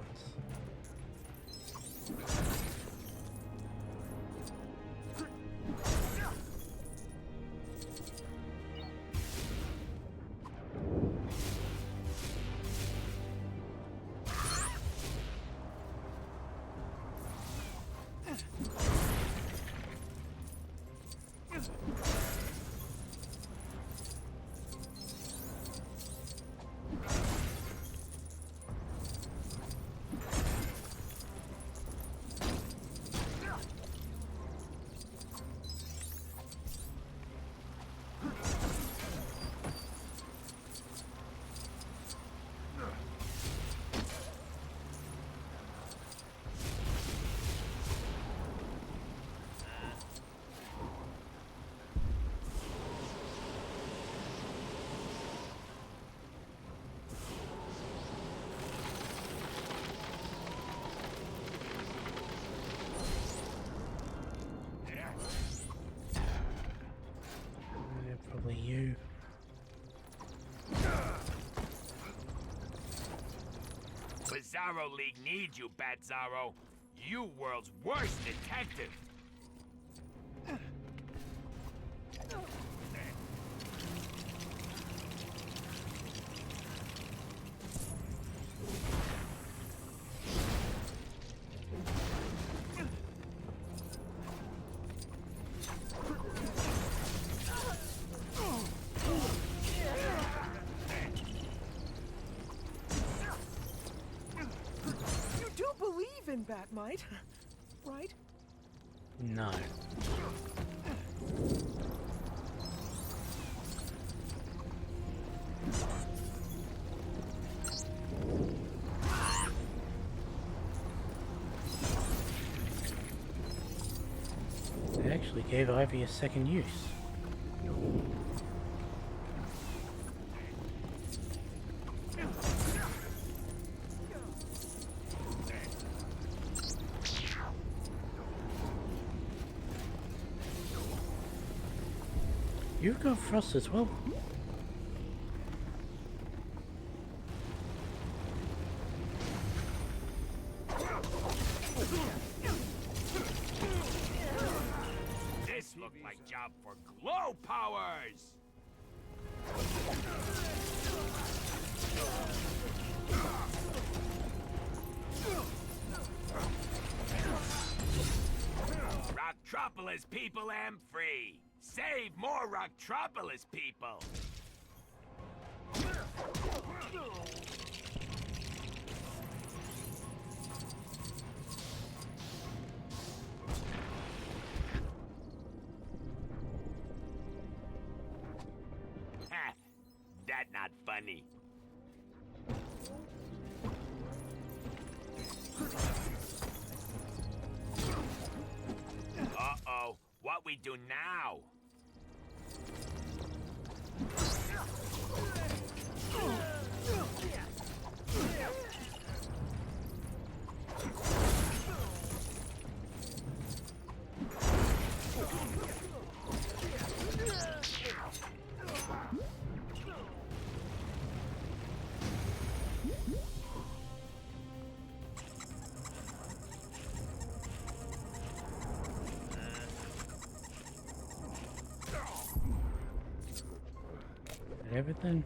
Probably you. Bizarro League needs you, Batzarro. You world's worst detective. You do believe in Batmite, right? No. They actually gave Ivy a second use. You've got Frost as well. This looked like job for glow powers. Rocktropolis people am free. Save more Rocktropolis people. Ha! That not funny. Uh-oh. What we do now? Everything.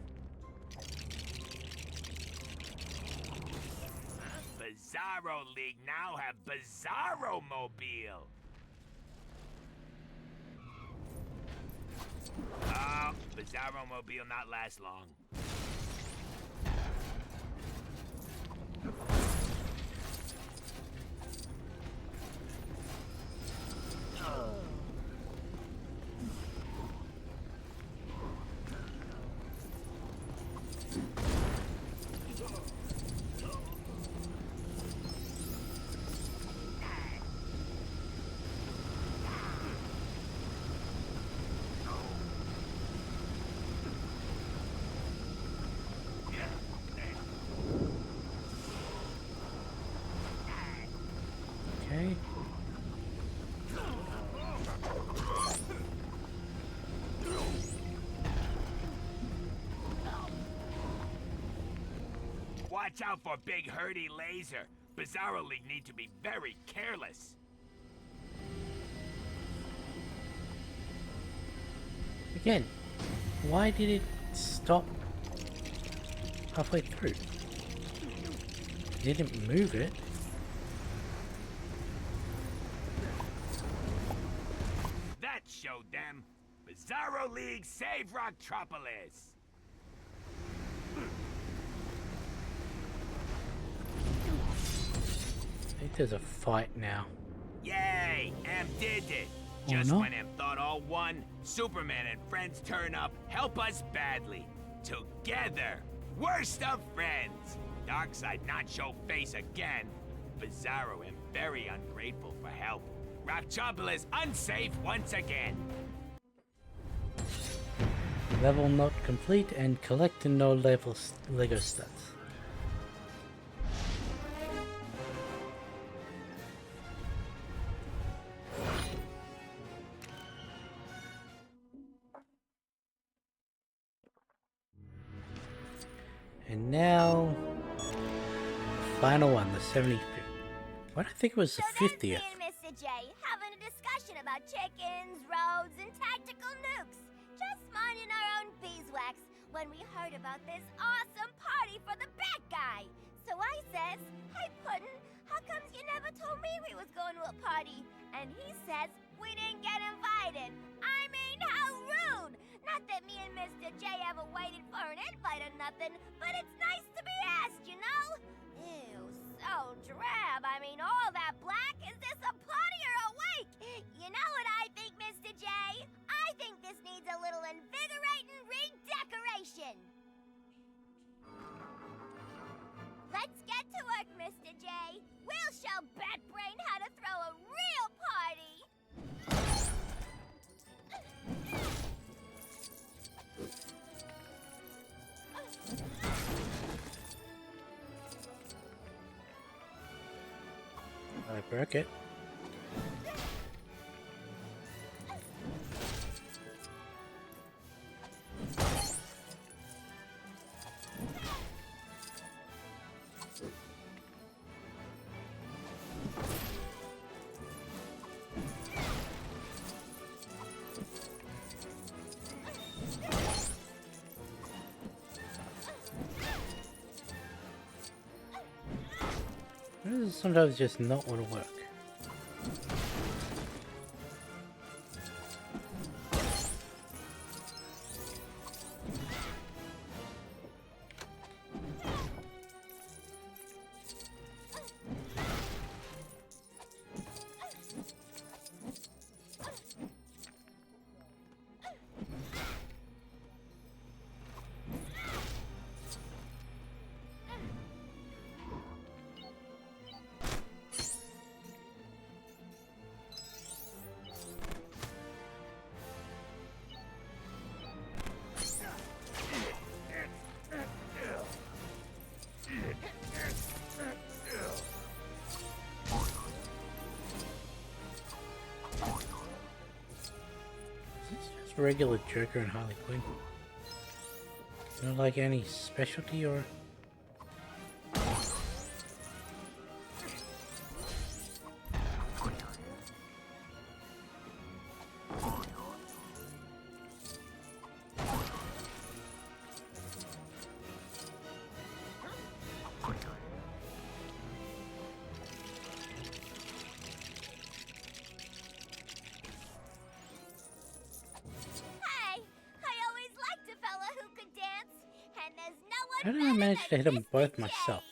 Bizarro League now have Bizarro Mobile. Oh, Bizarro Mobile not last long. watch out for Big Hurdy Laser. Bizarro League need to be very careless. Again, why did it stop halfway through? Didn't move it. That showed them. Bizarro League save Rocktropolis. I think there's a fight now. Yay! Em did it! Oh, Just no? when Em thought all won, Superman and friends turn up, help us badly. Together! Worst of friends! Darkseid not show face again. Bizarro and very ungrateful for help. Rocktropolis unsafe once again. Level not complete and collecting no level Lego stats. And now, the final one, the 75th. Why do I think it was the So that's 50th? me and Mr. J having a discussion about chickens, roads, and tactical nukes. Just minding our own beeswax when we heard about this awesome party for the bad guy. So I says, "Hey Puddin', how comes you never told me we was going to a party?" And he says, "We didn't get invited." I mean, how rude! Not that me and Mr. J ever waited for an invite or nothing, but it's nice to be asked, you know? Ew, so drab. I mean, all that black? Is this a party or a wake? You know what I think, Mr. J? I think this needs a little invigorating redecoration. Let's get to work, Mr. J. We'll show Batbrain how to throw a real party. I broke it. Why does it sometimes just not want to work? Regular Joker and Harley Quinn. Not like any specialty or... How did I manage to hit them both myself?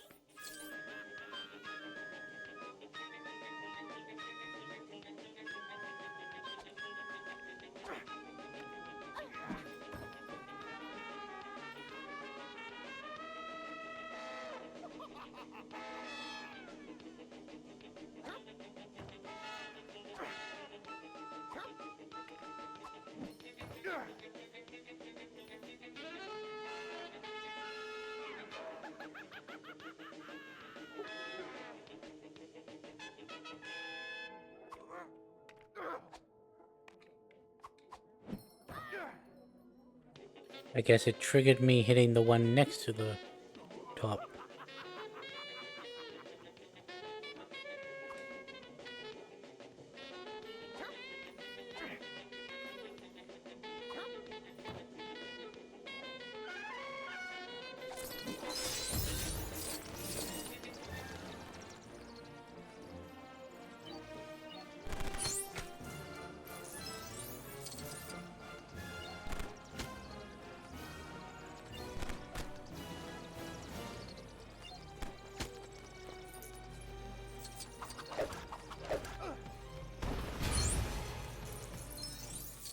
I guess it triggered me hitting the one next to the top.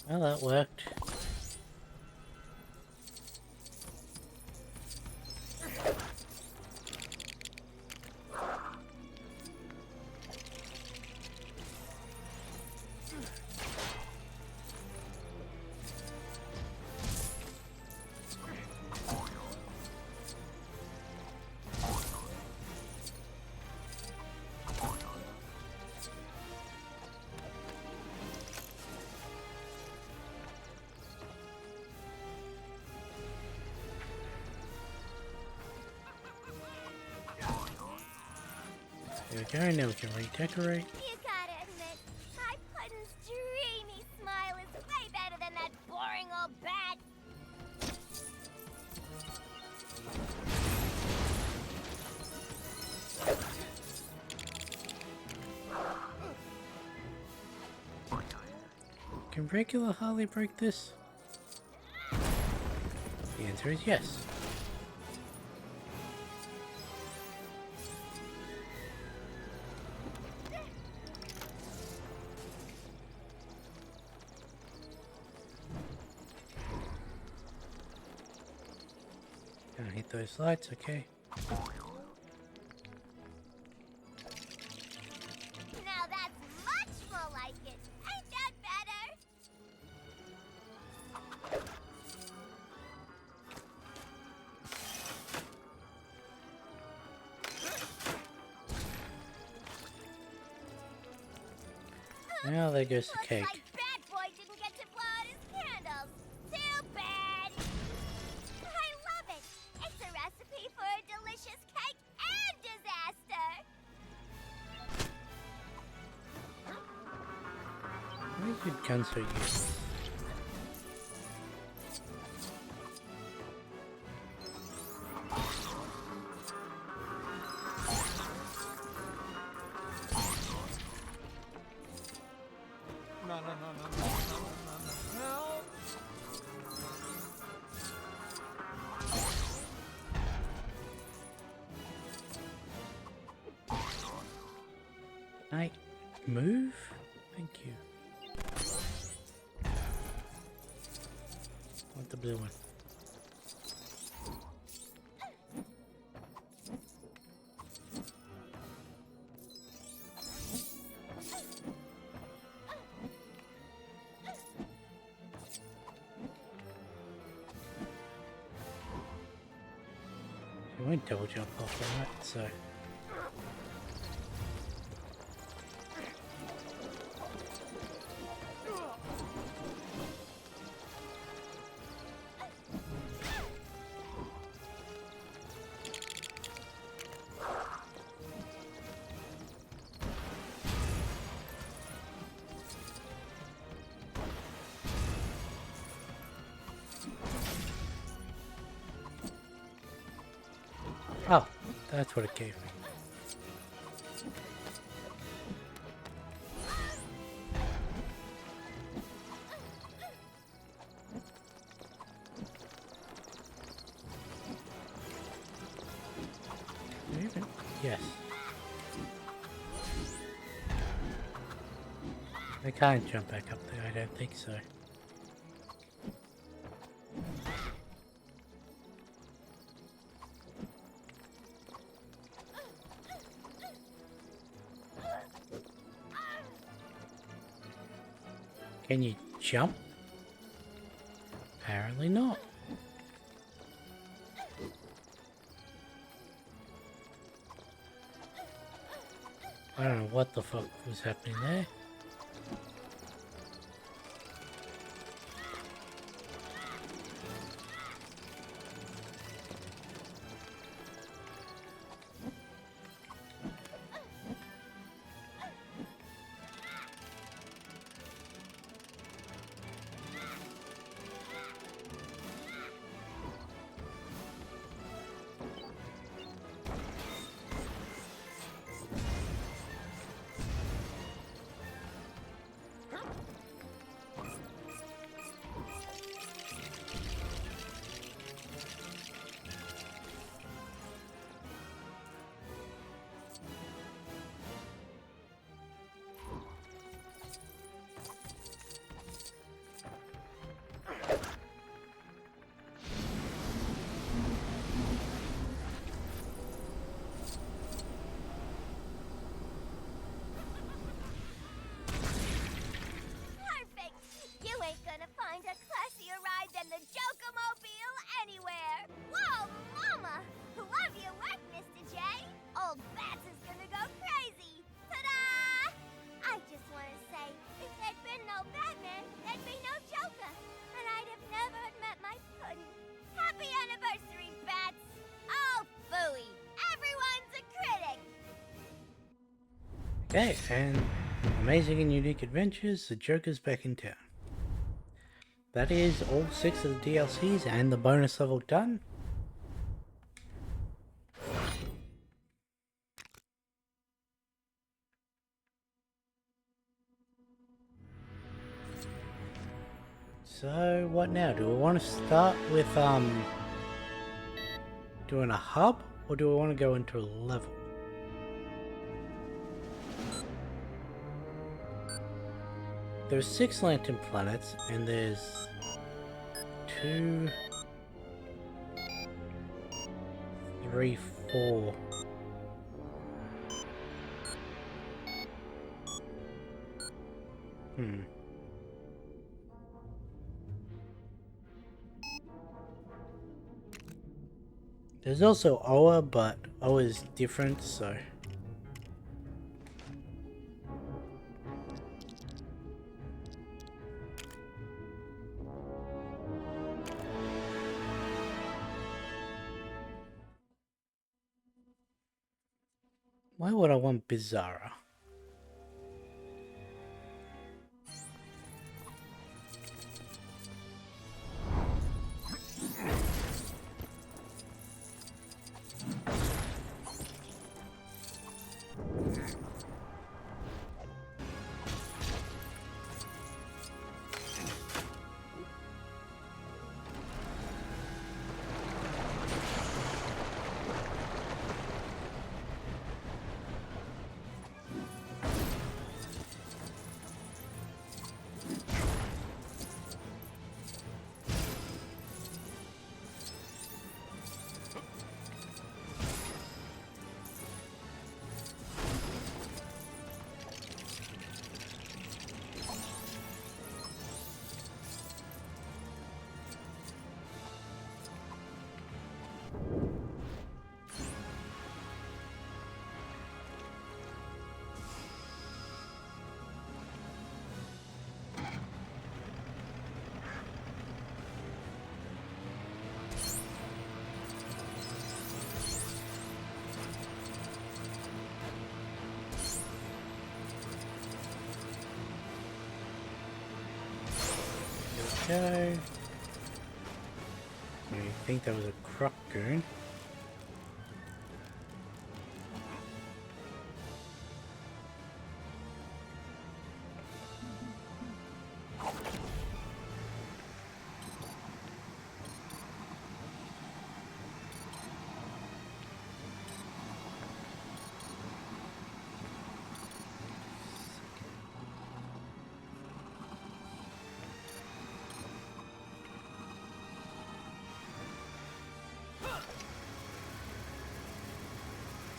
Well, that worked. There we go, now we can redecorate. You gotta admit, my Puddin's dreamy smile is way better than that boring old bat. Can regular Harley break this? The answer is yes. Gonna hit those lights, okay. Now that's much more like it. Ain't that better? Now there goes the Looks cake. like Bad Boy didn't get to blow out his candles. Too bad. I love it. It's a recipe for a delicious cake and disaster. Why did Gunso use this? Night move? Thank you. Want the blue one. You won't double jump off of that, so. Oh, that's what it gave me. Moving? Yes. I can't jump back up there, I don't think so. Can you jump? Apparently not. I don't know what the fuck was happening there. there'd been no Batman, there'd be no Joker, and I'd have never met my pudding. Happy anniversary, Bats! Oh, phooey! Everyone's a critic! Okay, and Amazing and Unique Adventures, the Joker's back in town. That is all 6 of the DLCs and the bonus level done. So what now? Do we want to start with doing a hub, or do we want to go into a level? There's 6 Lantern planets, and there's 2, 3, 4. There's also Oa, but Oa is different, so... Why would I want Bizarro? Okay. I think that was a Croc Goon.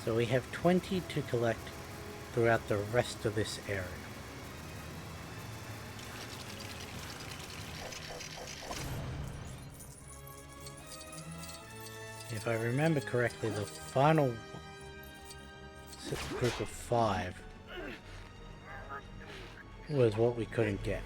So we have 20 to collect throughout the rest of this area. If I remember correctly, the final group of 5 was what we couldn't get.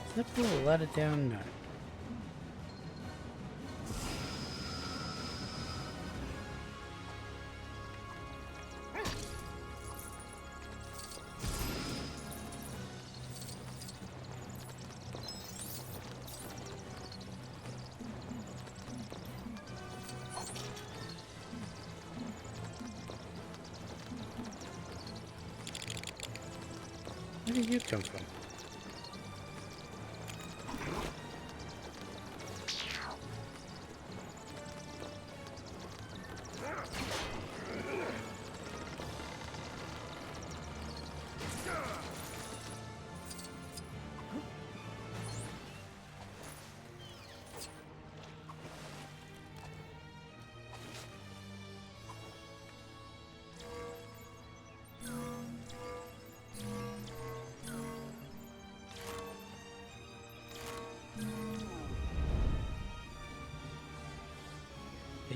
Is that pull a ladder down? No. Where did you come from?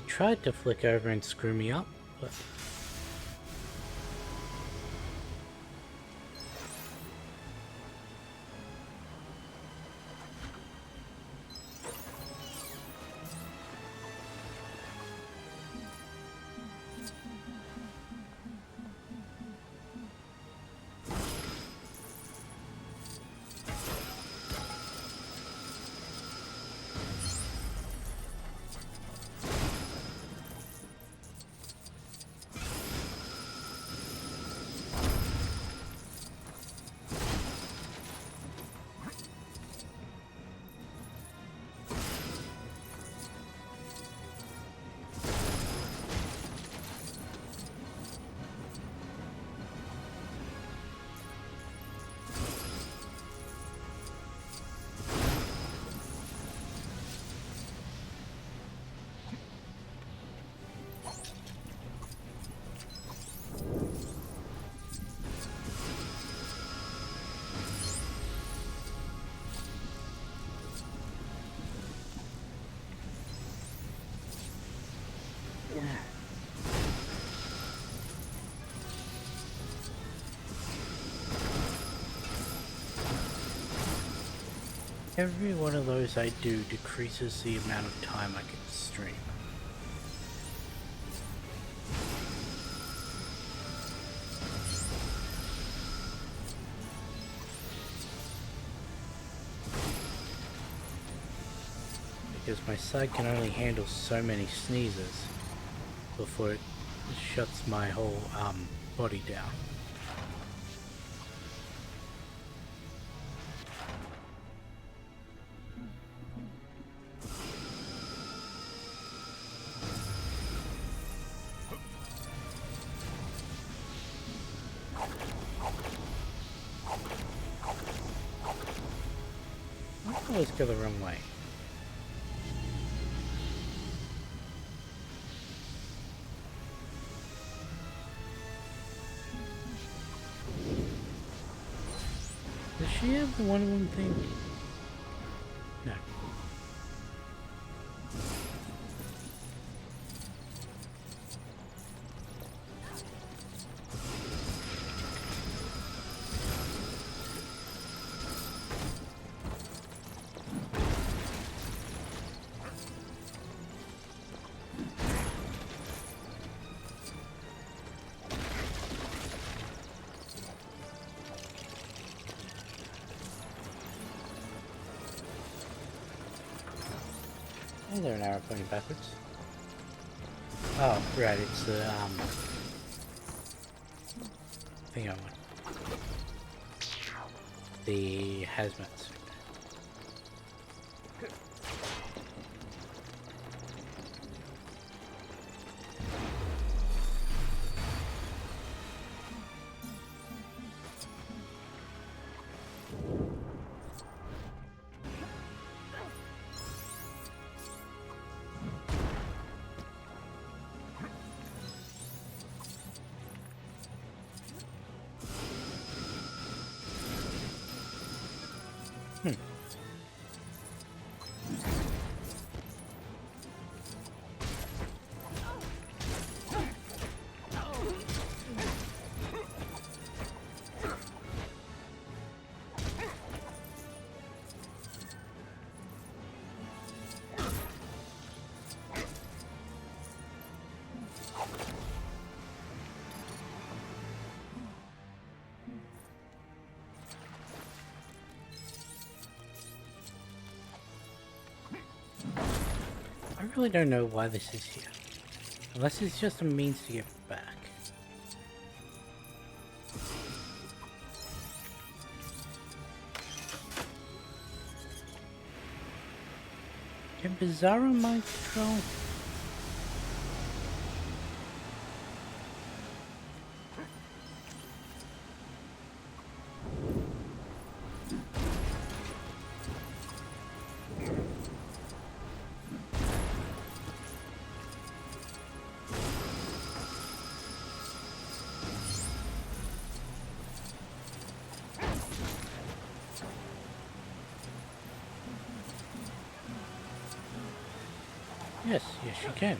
tried to flick over and screw me up, but... Every one of those I do decreases the amount of time I can stream. Because my side can only handle so many sneezes before it shuts my whole body down. I always go the wrong way. Does she have the one of them thing? No. Is there an arrow pointing backwards? Oh, right, it's the, thing I want. The hazmat suit. I really don't know why this is here. Unless it's just a means to get back. Can Bizarro mind control? Yes, yes you can.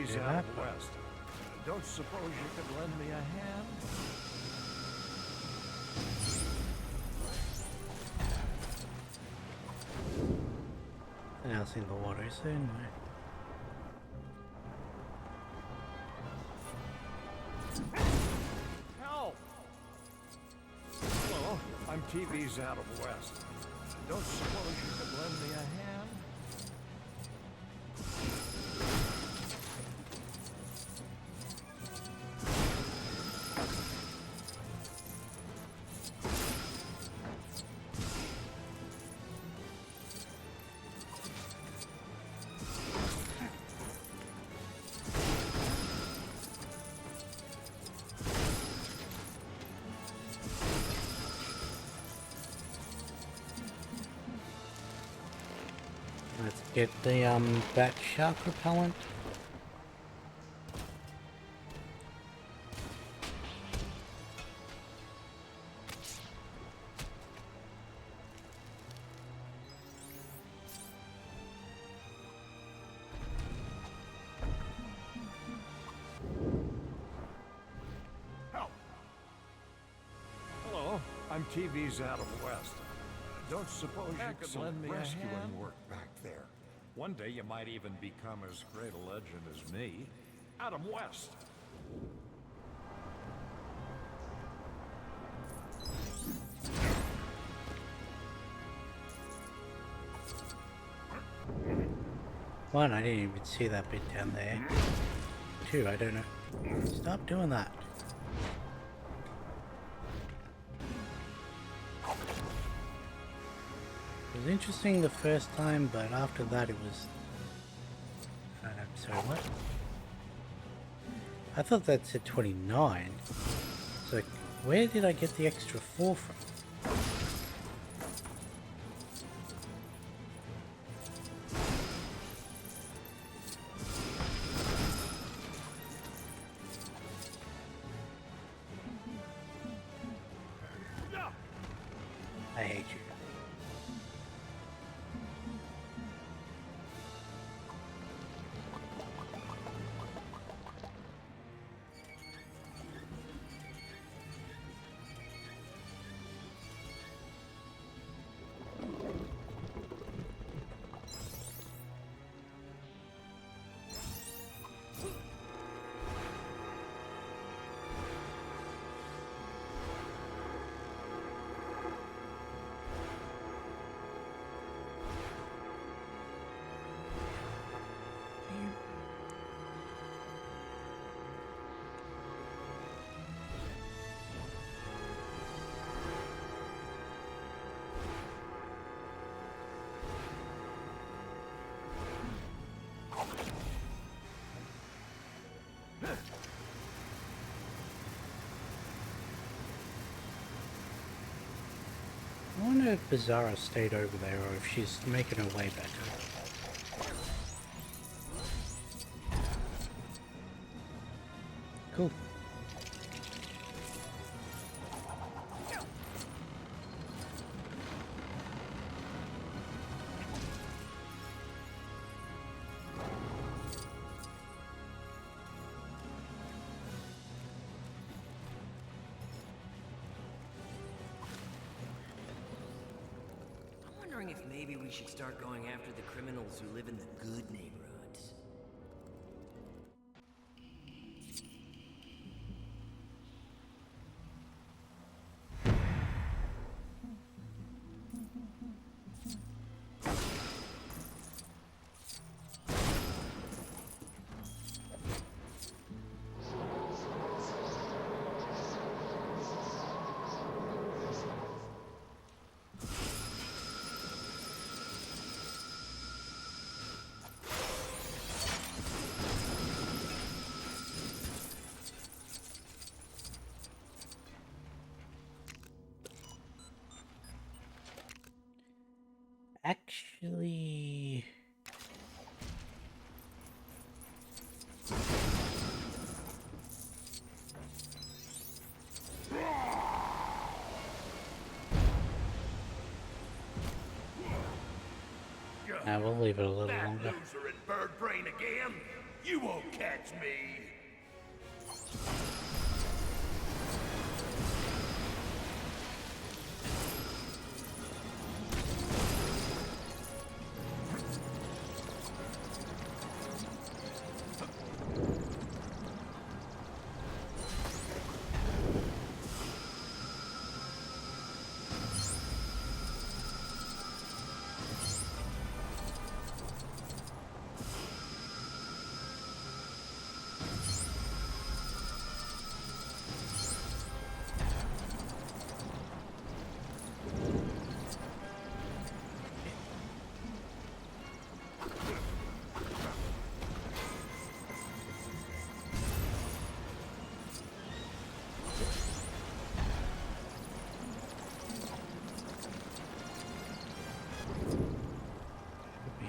TV's do out that. west. Don't suppose you could lend me a hand? Anything else in the water, is there? No. Help! Hello, I'm TV's out of west. Don't suppose you could lend me a hand? Let's get the bat shark repellent. Help! Hello, I'm TV's out of west. Don't suppose you could lend me rescuing work back there. One day you might even become as great a legend as me. Adam West. One, I didn't even see that bit down there. Two, I don't know. Stop doing that. It was interesting the first time, but after that it was... sorry, what? I thought that said 29. So, where did I get the extra 4 from? I hate you. I wonder if Bizarra stayed over there or if she's making her way back up. Cool. I'm wondering if maybe we should start going after the criminals who live in the good neighborhoods. Actually... we'll leave it a little longer. Loser at Bird Brain again. You won't catch me!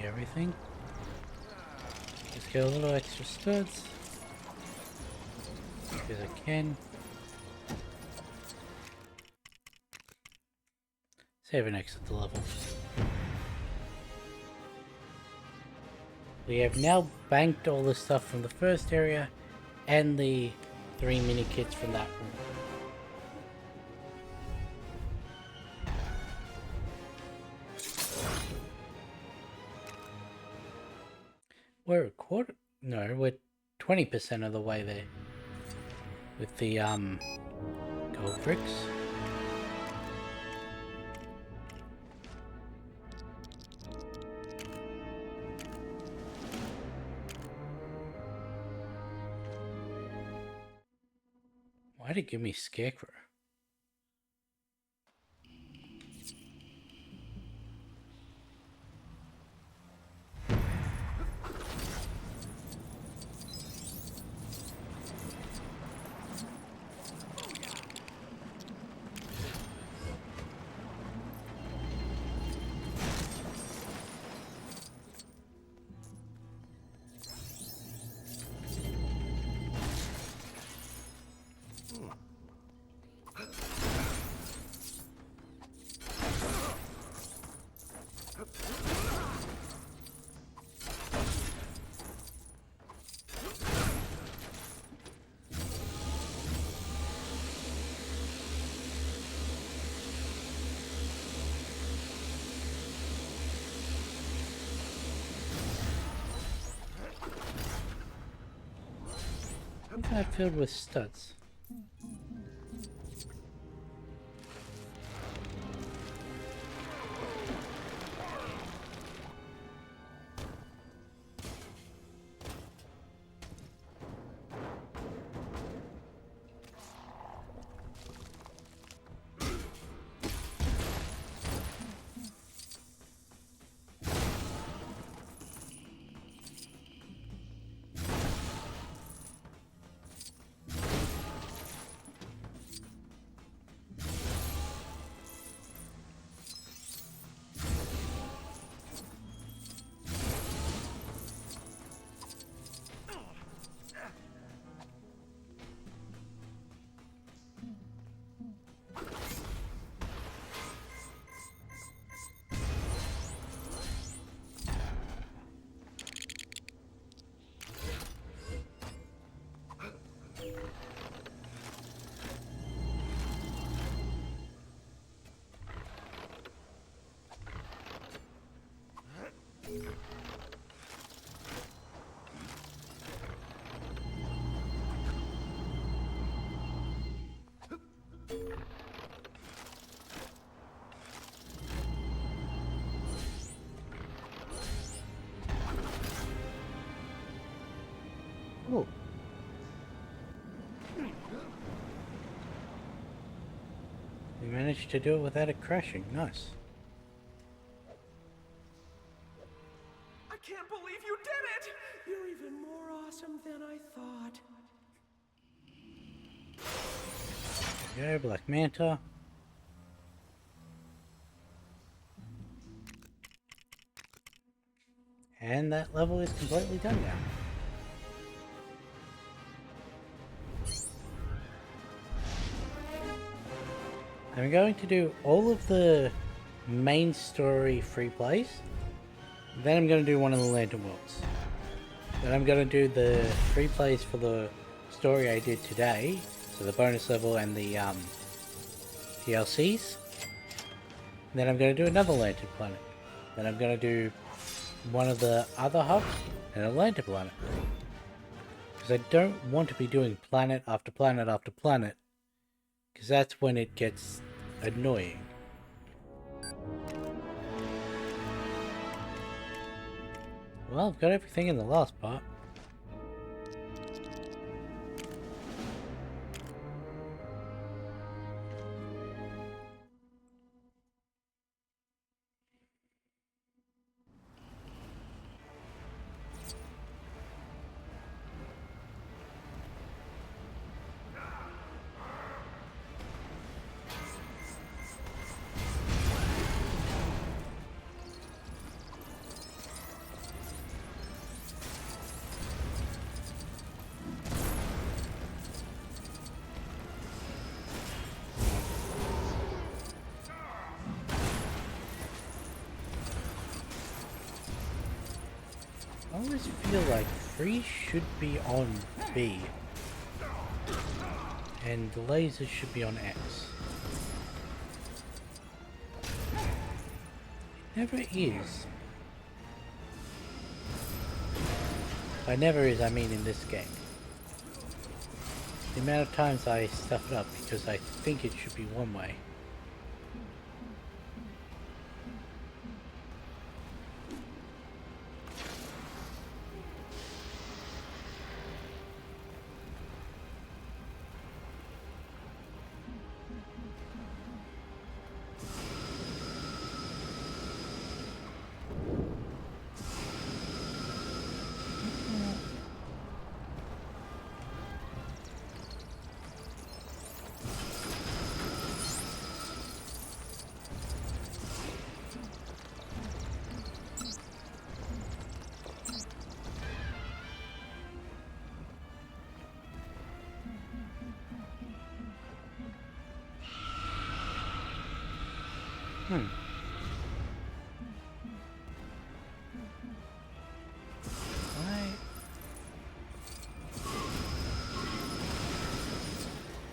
Everything. Just get a little extra studs because I can. Save an exit the level. We have now banked all the stuff from the first area and the 3 mini kits from that room. We're a quarter. No, we're 20% of the way there with the gold bricks. Why'd it give me Scarecrow? What's that filled with studs? Oh. We managed to do it without it crashing. Nice. I can't believe you did it! You're even more awesome than I thought. There you go, Black Manta. And that level is completely done now. I'm going to do all of the main story free plays. Then I'm going to do one of the Lantern Worlds. Then I'm gonna do the 3 plays for the story I did today. So the bonus level and the DLCs. And then I'm gonna do another Lantern Planet. Then I'm gonna do one of the other hubs and a Lantern Planet. Because I don't want to be doing planet after planet after planet. Because that's when it gets annoying. Well, I've got everything in the last part. I always feel like 3 should be on B. And the lasers should be on X. It never is. By never is, I mean in this game. The amount of times I stuff it up because I think it should be one way.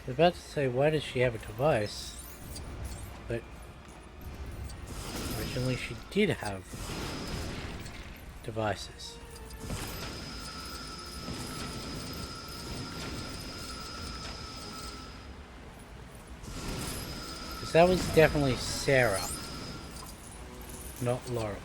I was about to say, why does she have a device? But originally she did have devices. Because that was definitely Sarah, not Laurel.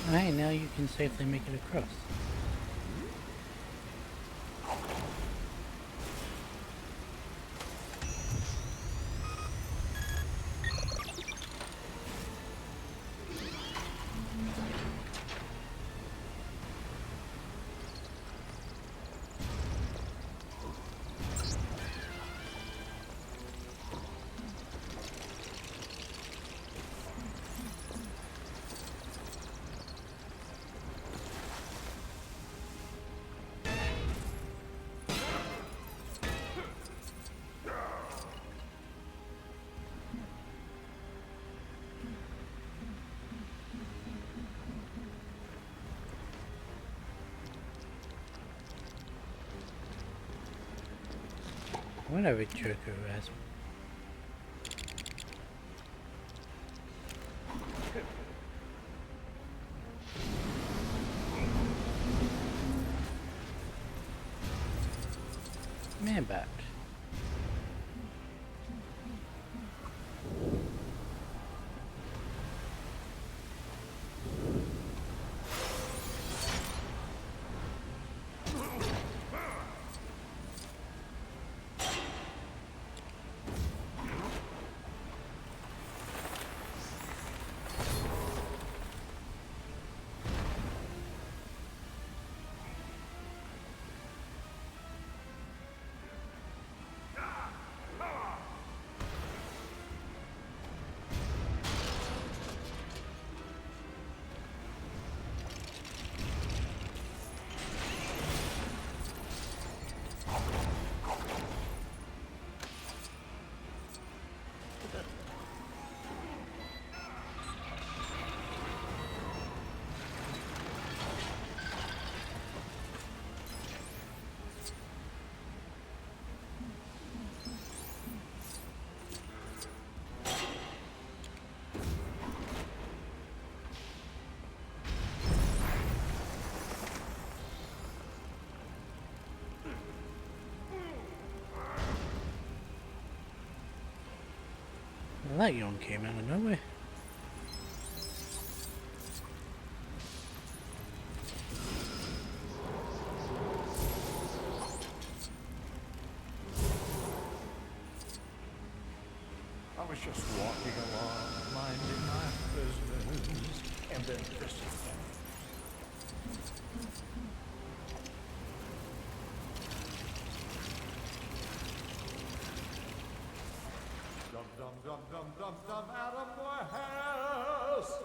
Alright, now you can safely make it across. Whatever Joker has. Man bat. Well, that yawn came out of nowhere. I was just walking along, minding my business, and then this happened. Dum dum dum dum dum dum, Adam West!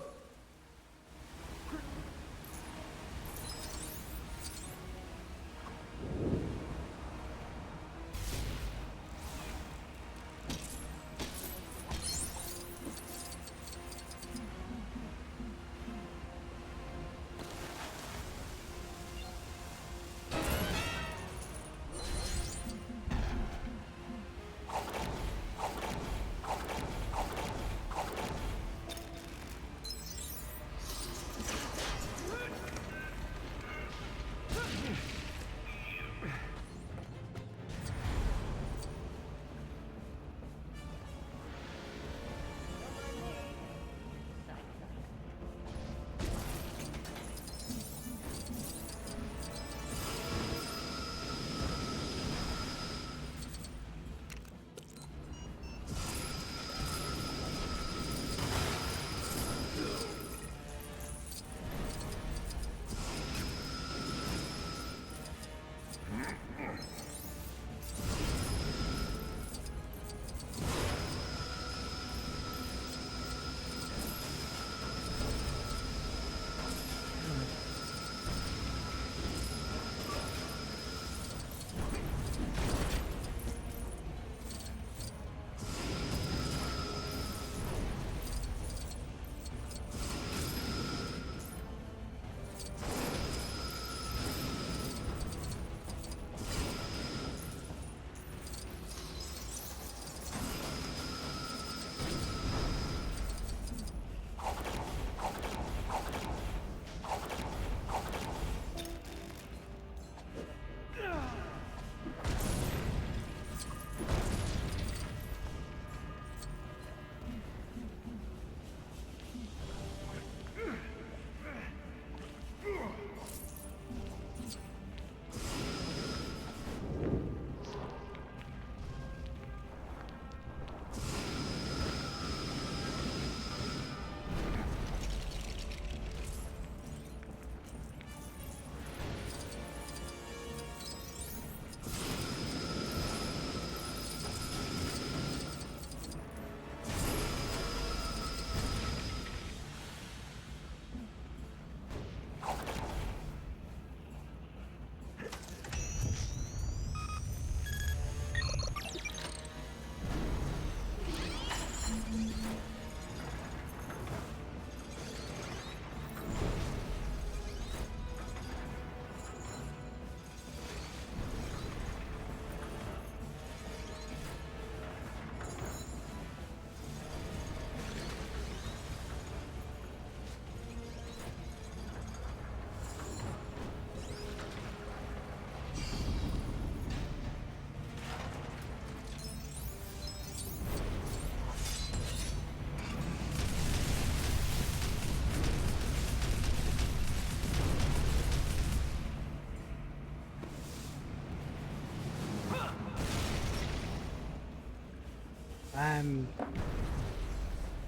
I'm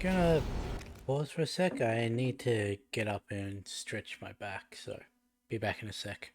gonna pause for a sec. I need to get up and stretch my back, so be back in a sec.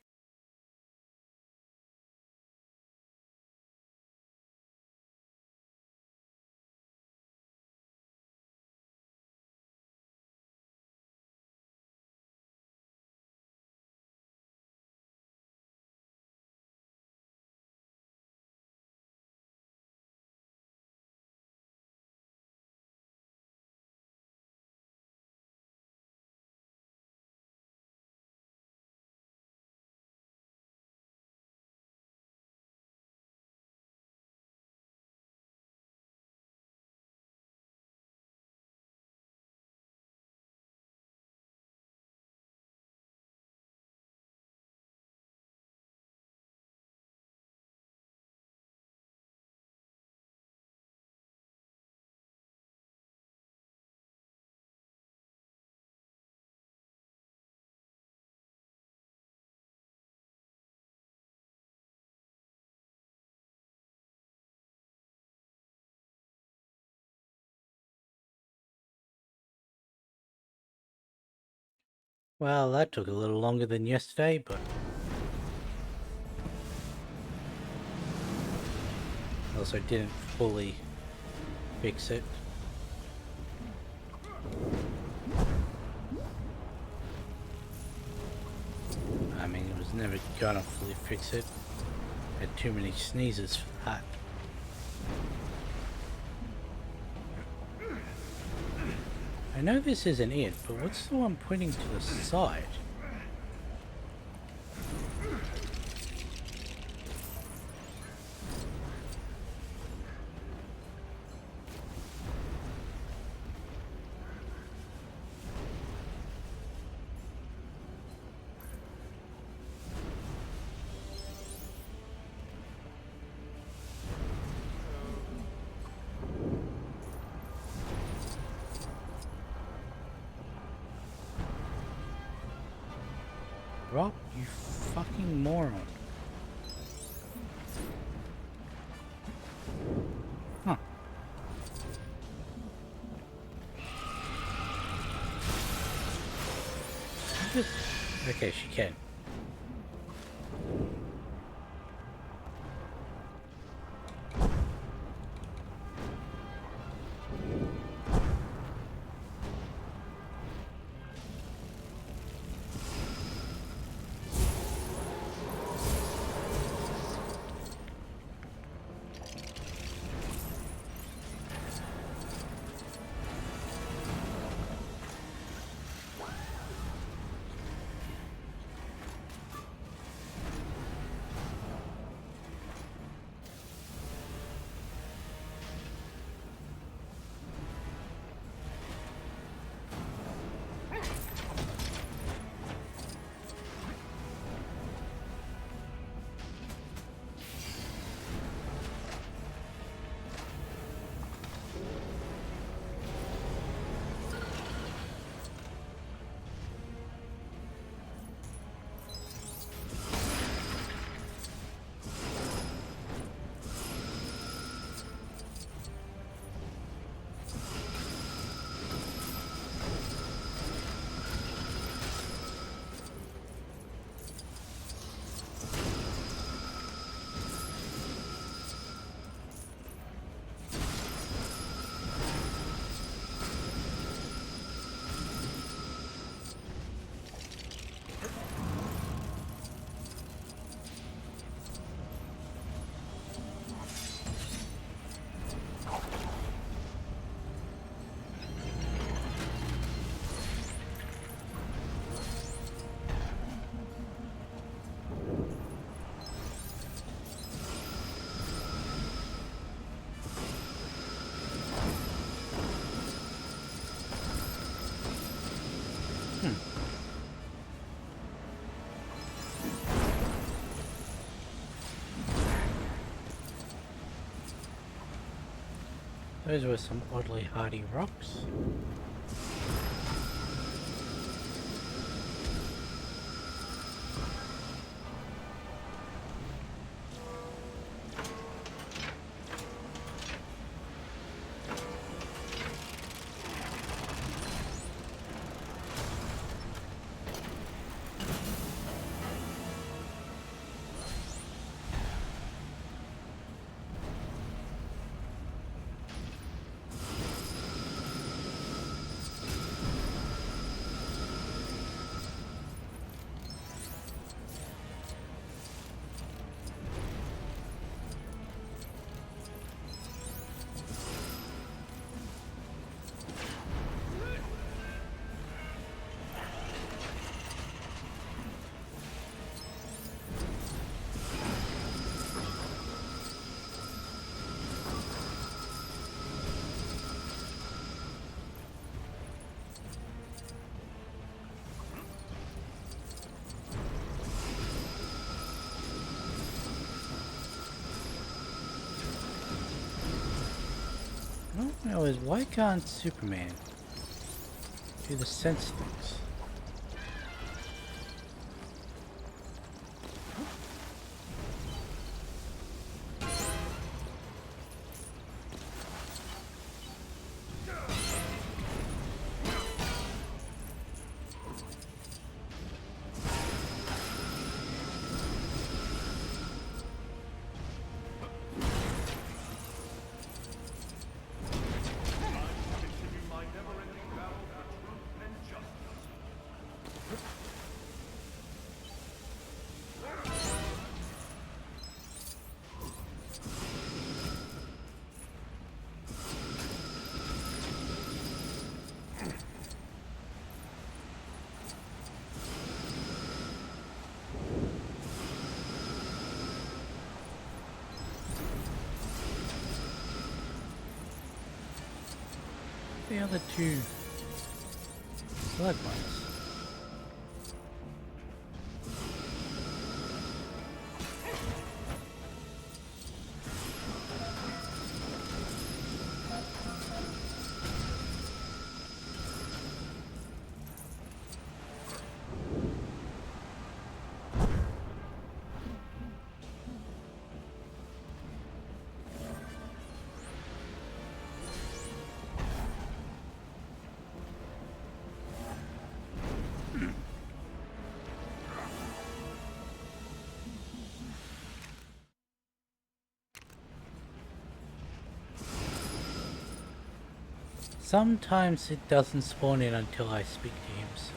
Well, that took a little longer than yesterday, but also didn't fully fix it. I mean, it was never gonna fully fix it. Had too many sneezes for that. I know this isn't it, but what's the one pointing to the side? Rob, you fucking moron. Huh. Okay, she can. Those were some oddly hardy rocks. is, why can't Superman do the sense things? The other two blood ones. Sometimes it doesn't spawn in until I speak to him, so...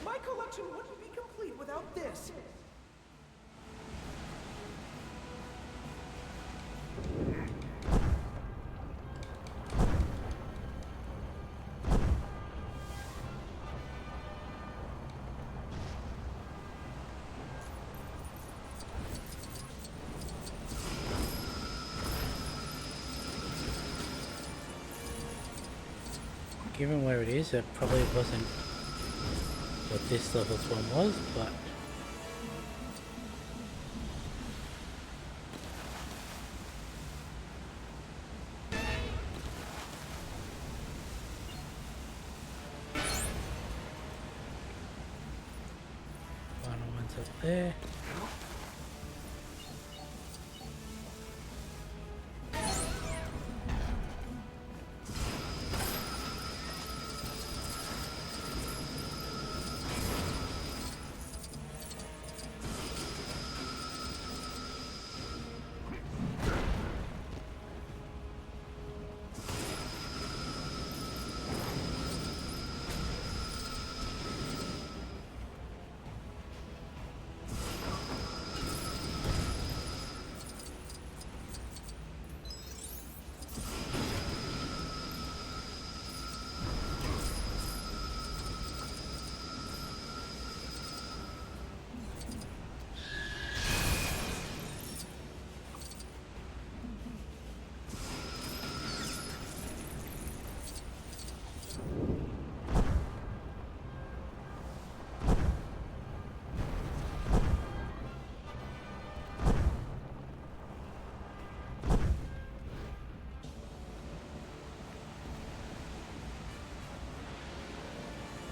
My collection wouldn't be complete without this. Given where it is, it probably wasn't what this level's one was, but... Final one's up there.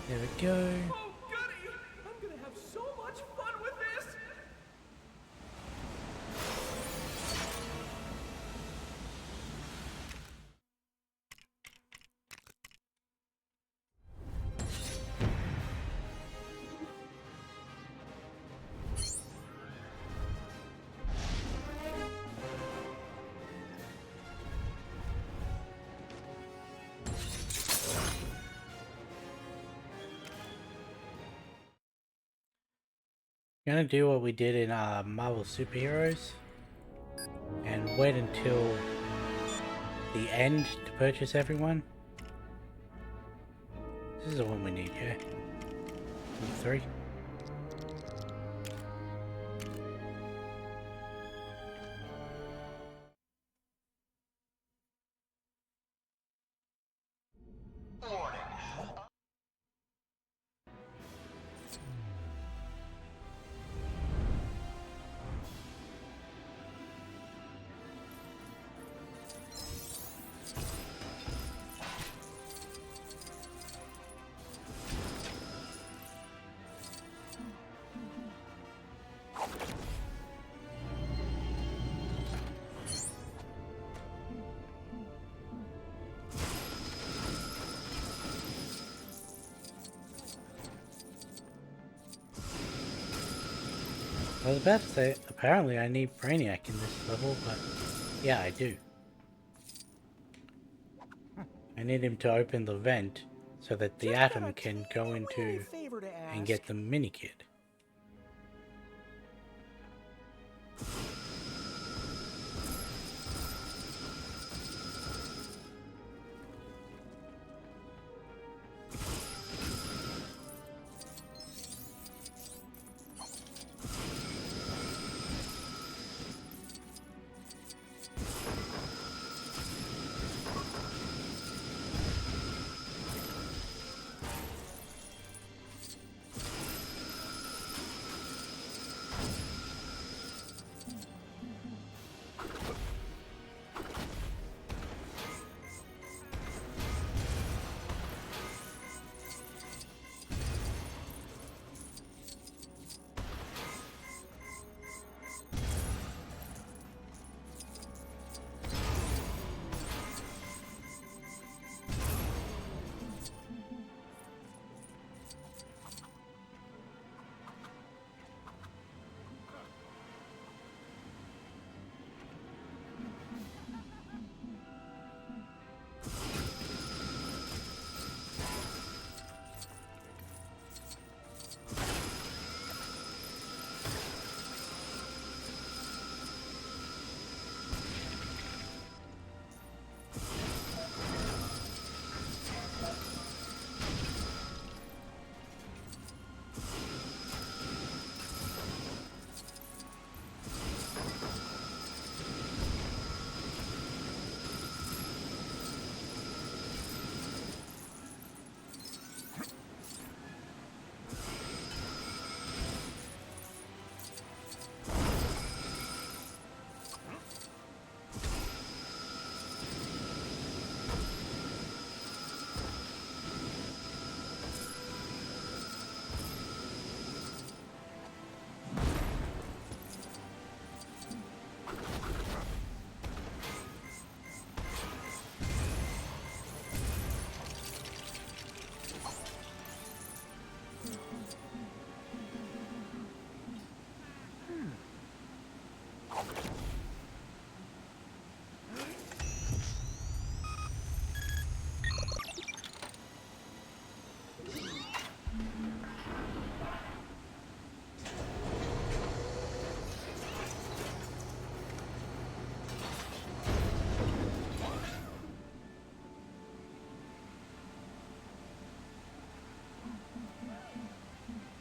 There we go. Oh, goody! I'm gonna have so much fun with this! Gonna do what we did in Marvel Superheroes and wait until the end to purchase everyone. This is the one we need, yeah. 3. I was about to say, apparently I need Brainiac in this level, but yeah, I do. I need him to open the vent so that the Atom can go into and get the mini-kit.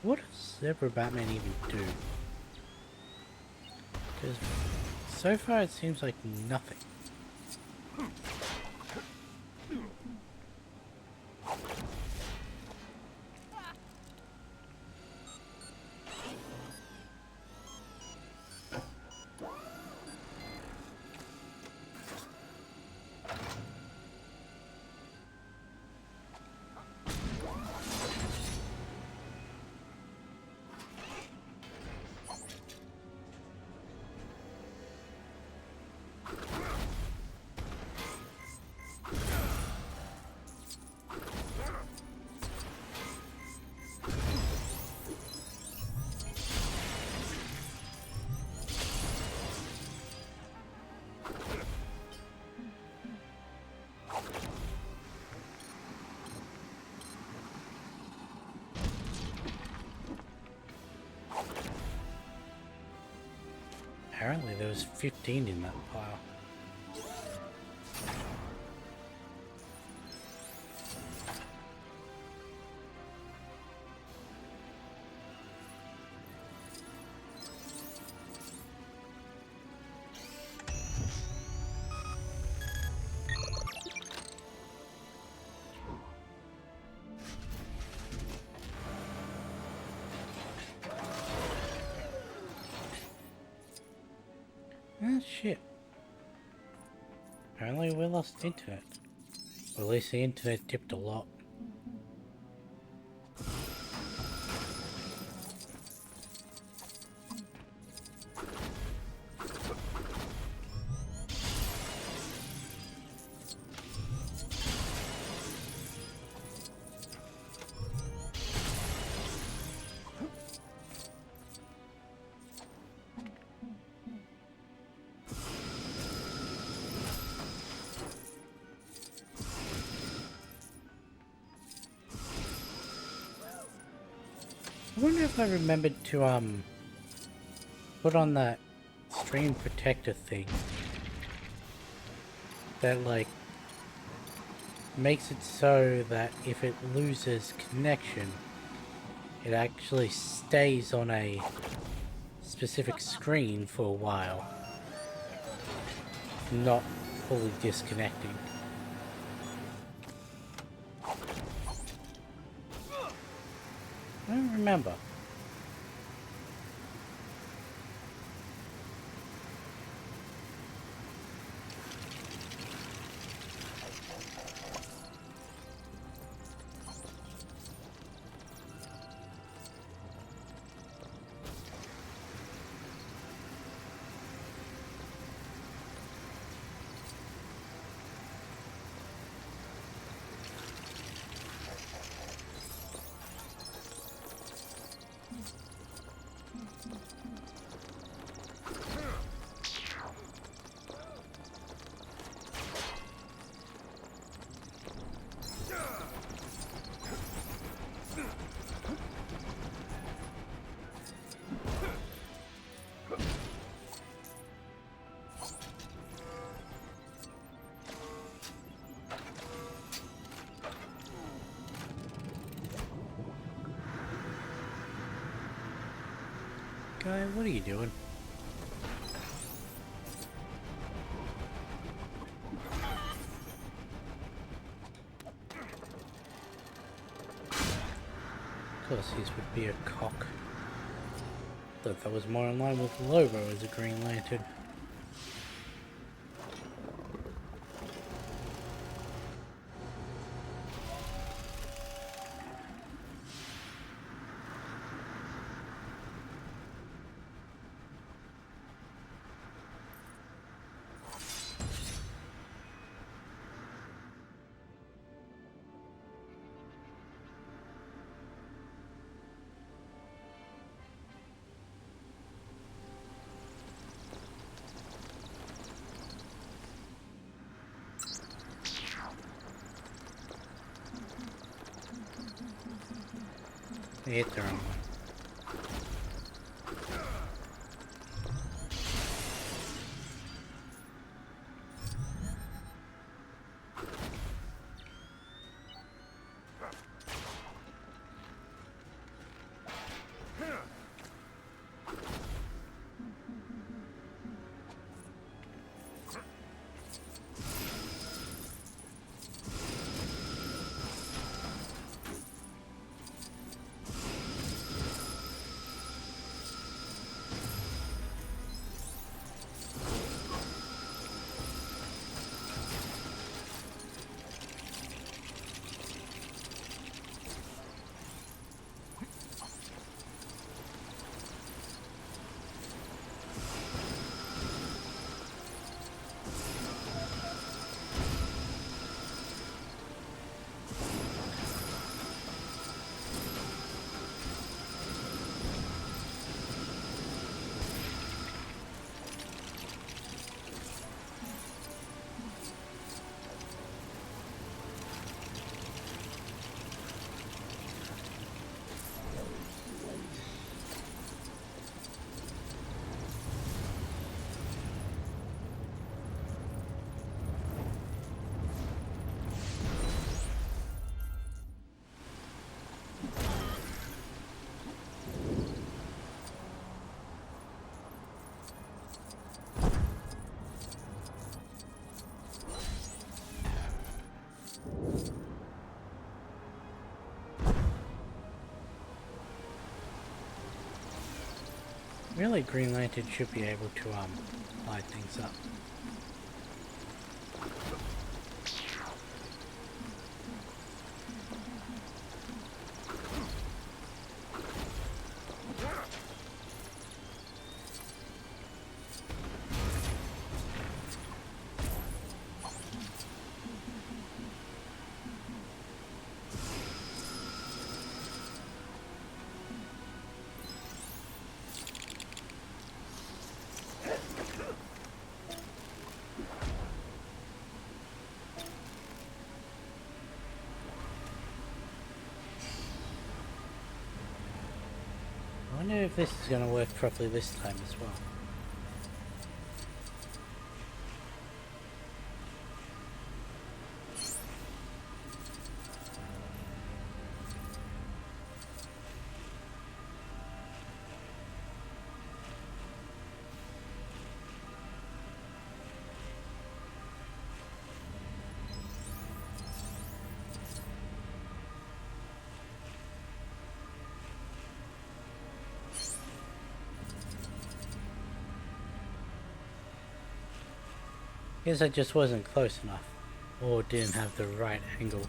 What does Zebra Batman even do? Because so far it seems like nothing. Apparently there was 15 in that pile. Ah, shit. Apparently we lost internet. Or at least the internet dipped a lot. I wonder if I remembered to put on that stream protector thing that like makes it so that if it loses connection, it actually stays on a specific screen for a while, not fully disconnecting. I don't remember. Guy, what are you doing? Of course, his would be a cock. Thought that was more in line with Lobo as a Green Lantern. They hit their own one. Really, Green Lantern should be able to light things up. wonder if this is going to work properly this time as well. Guess I just wasn't close enough, or didn't have the right angle.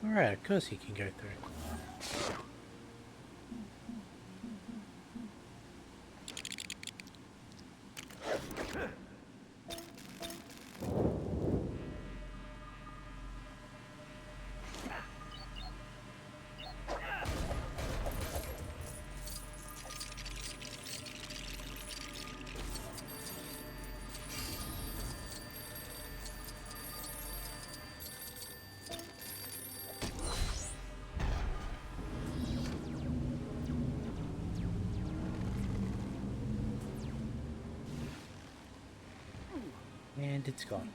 Alright, of course he can go through. And it's gone.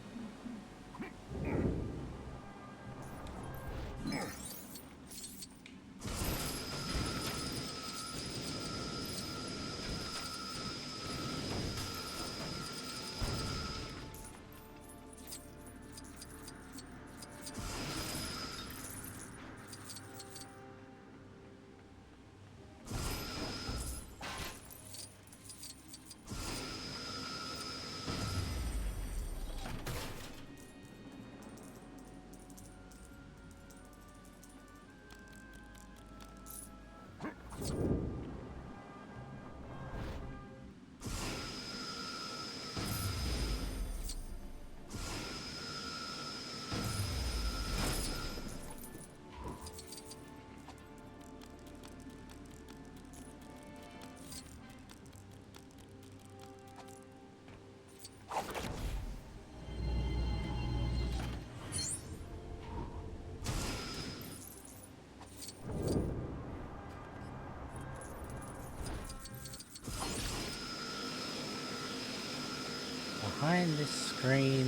Behind this screen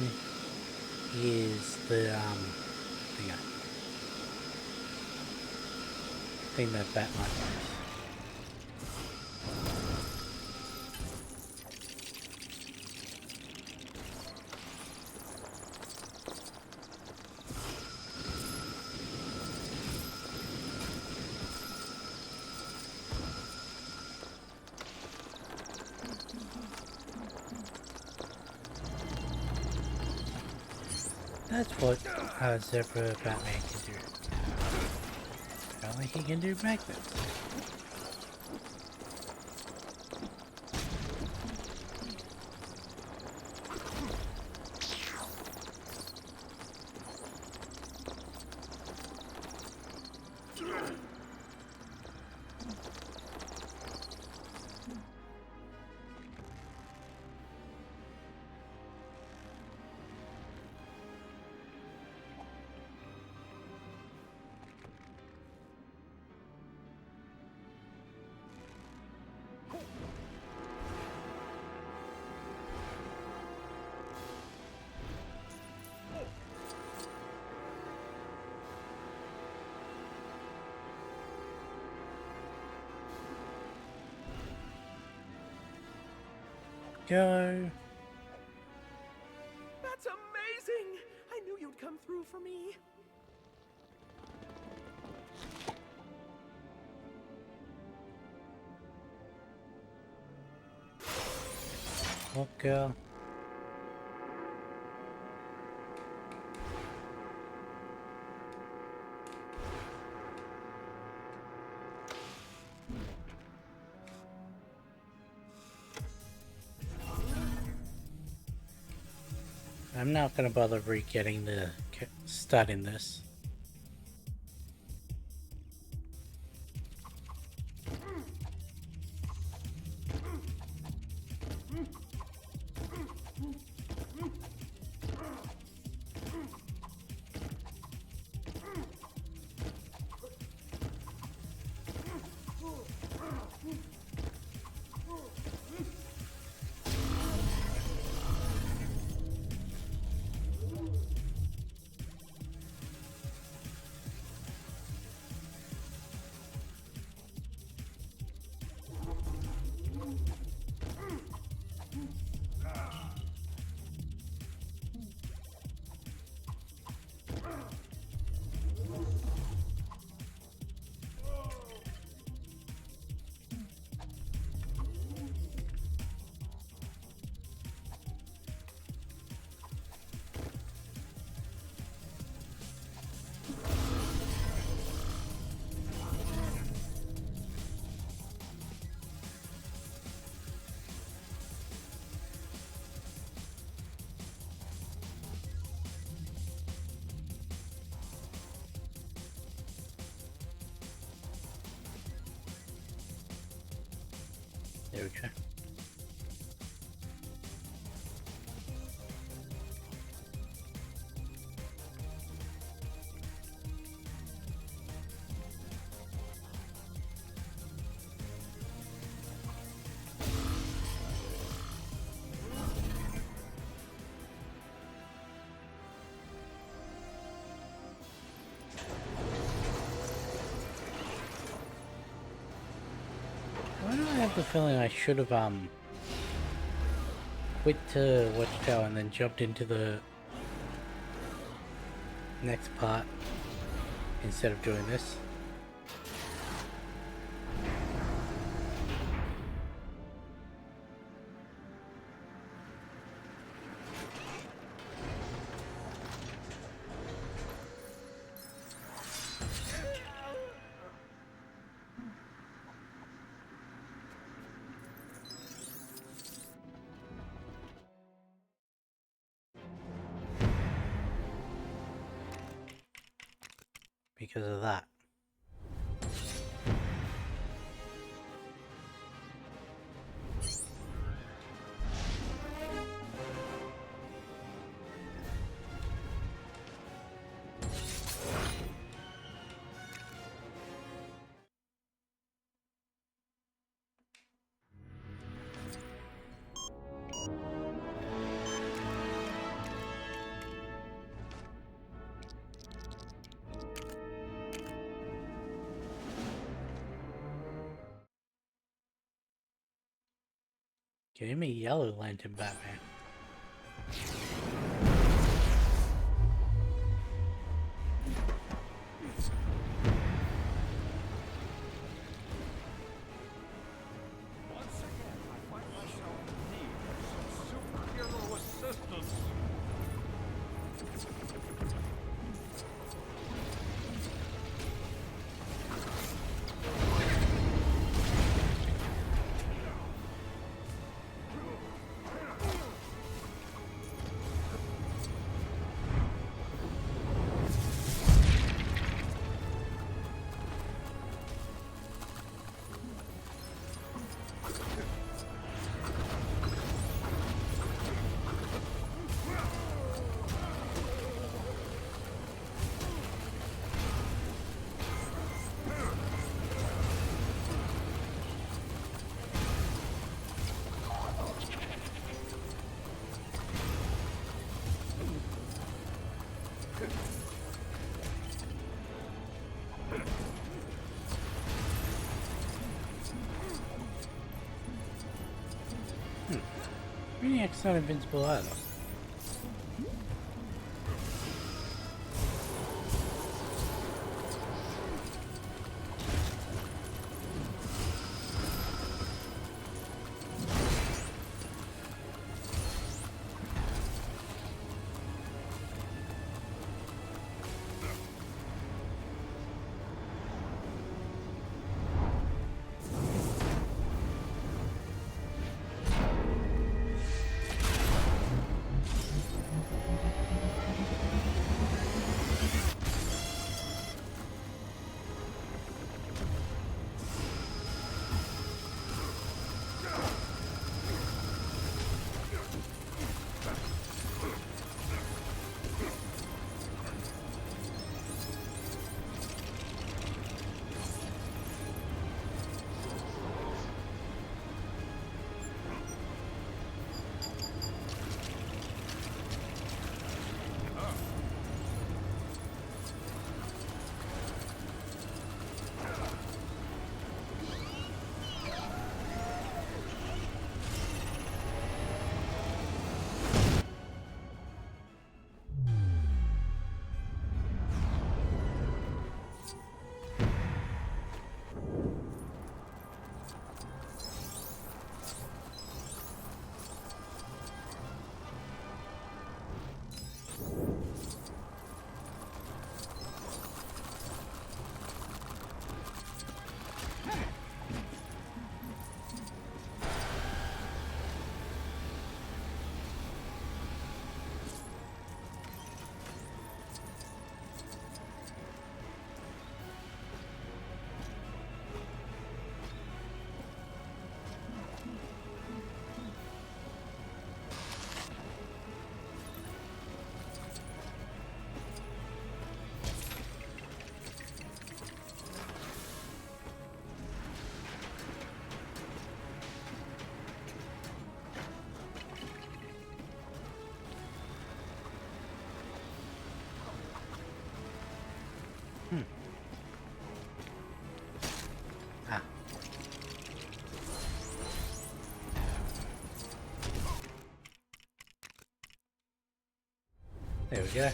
is the thing that Batman does. That's what Zebra Batman can do. Apparently he can do magnets. Go. That's amazing! I knew you'd come through for me. What girl? I'm not gonna bother re-getting the stud in this. There we go. Why do I have the feeling I should have quit to Watchtower and then jumped into the next part instead of doing this? Because of that. Give me Yellow Lantern Batman. Once again, I find myself in need of some superhero assistance. Brainiac's not invincible either. There we go.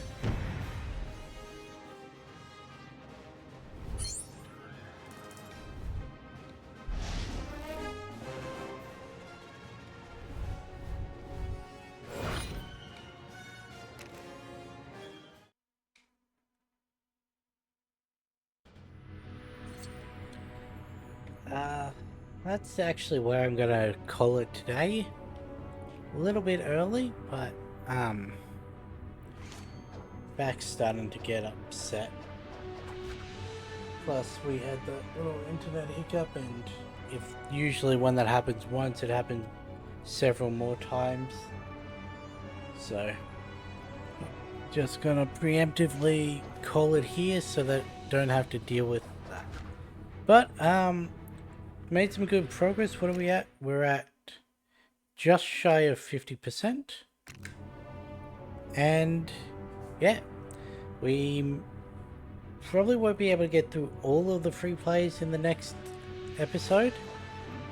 That's actually where I'm gonna call it today. A little bit early, but back's starting to get upset. Plus we had the little internet hiccup, and if usually when that happens once, it happens several more times. So just gonna preemptively call it here so that I don't have to deal with that. But made some good progress. What are we at? We're at just shy of 50%. And yeah, we probably won't be able to get through all of the free plays in the next episode,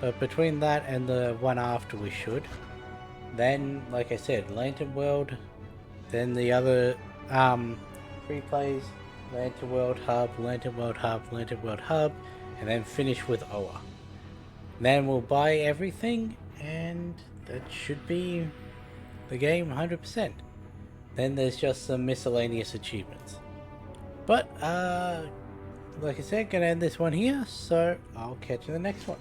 but between that and the one after we should. Then, like I said, Lantern World, then the other free plays, Lantern World Hub, Lantern World Hub, Lantern World Hub, and then finish with Oa. Then we'll buy everything, and that should be the game 100%. Then there's just some miscellaneous achievements. But, like I said, gonna end this one here, so I'll catch you in the next one.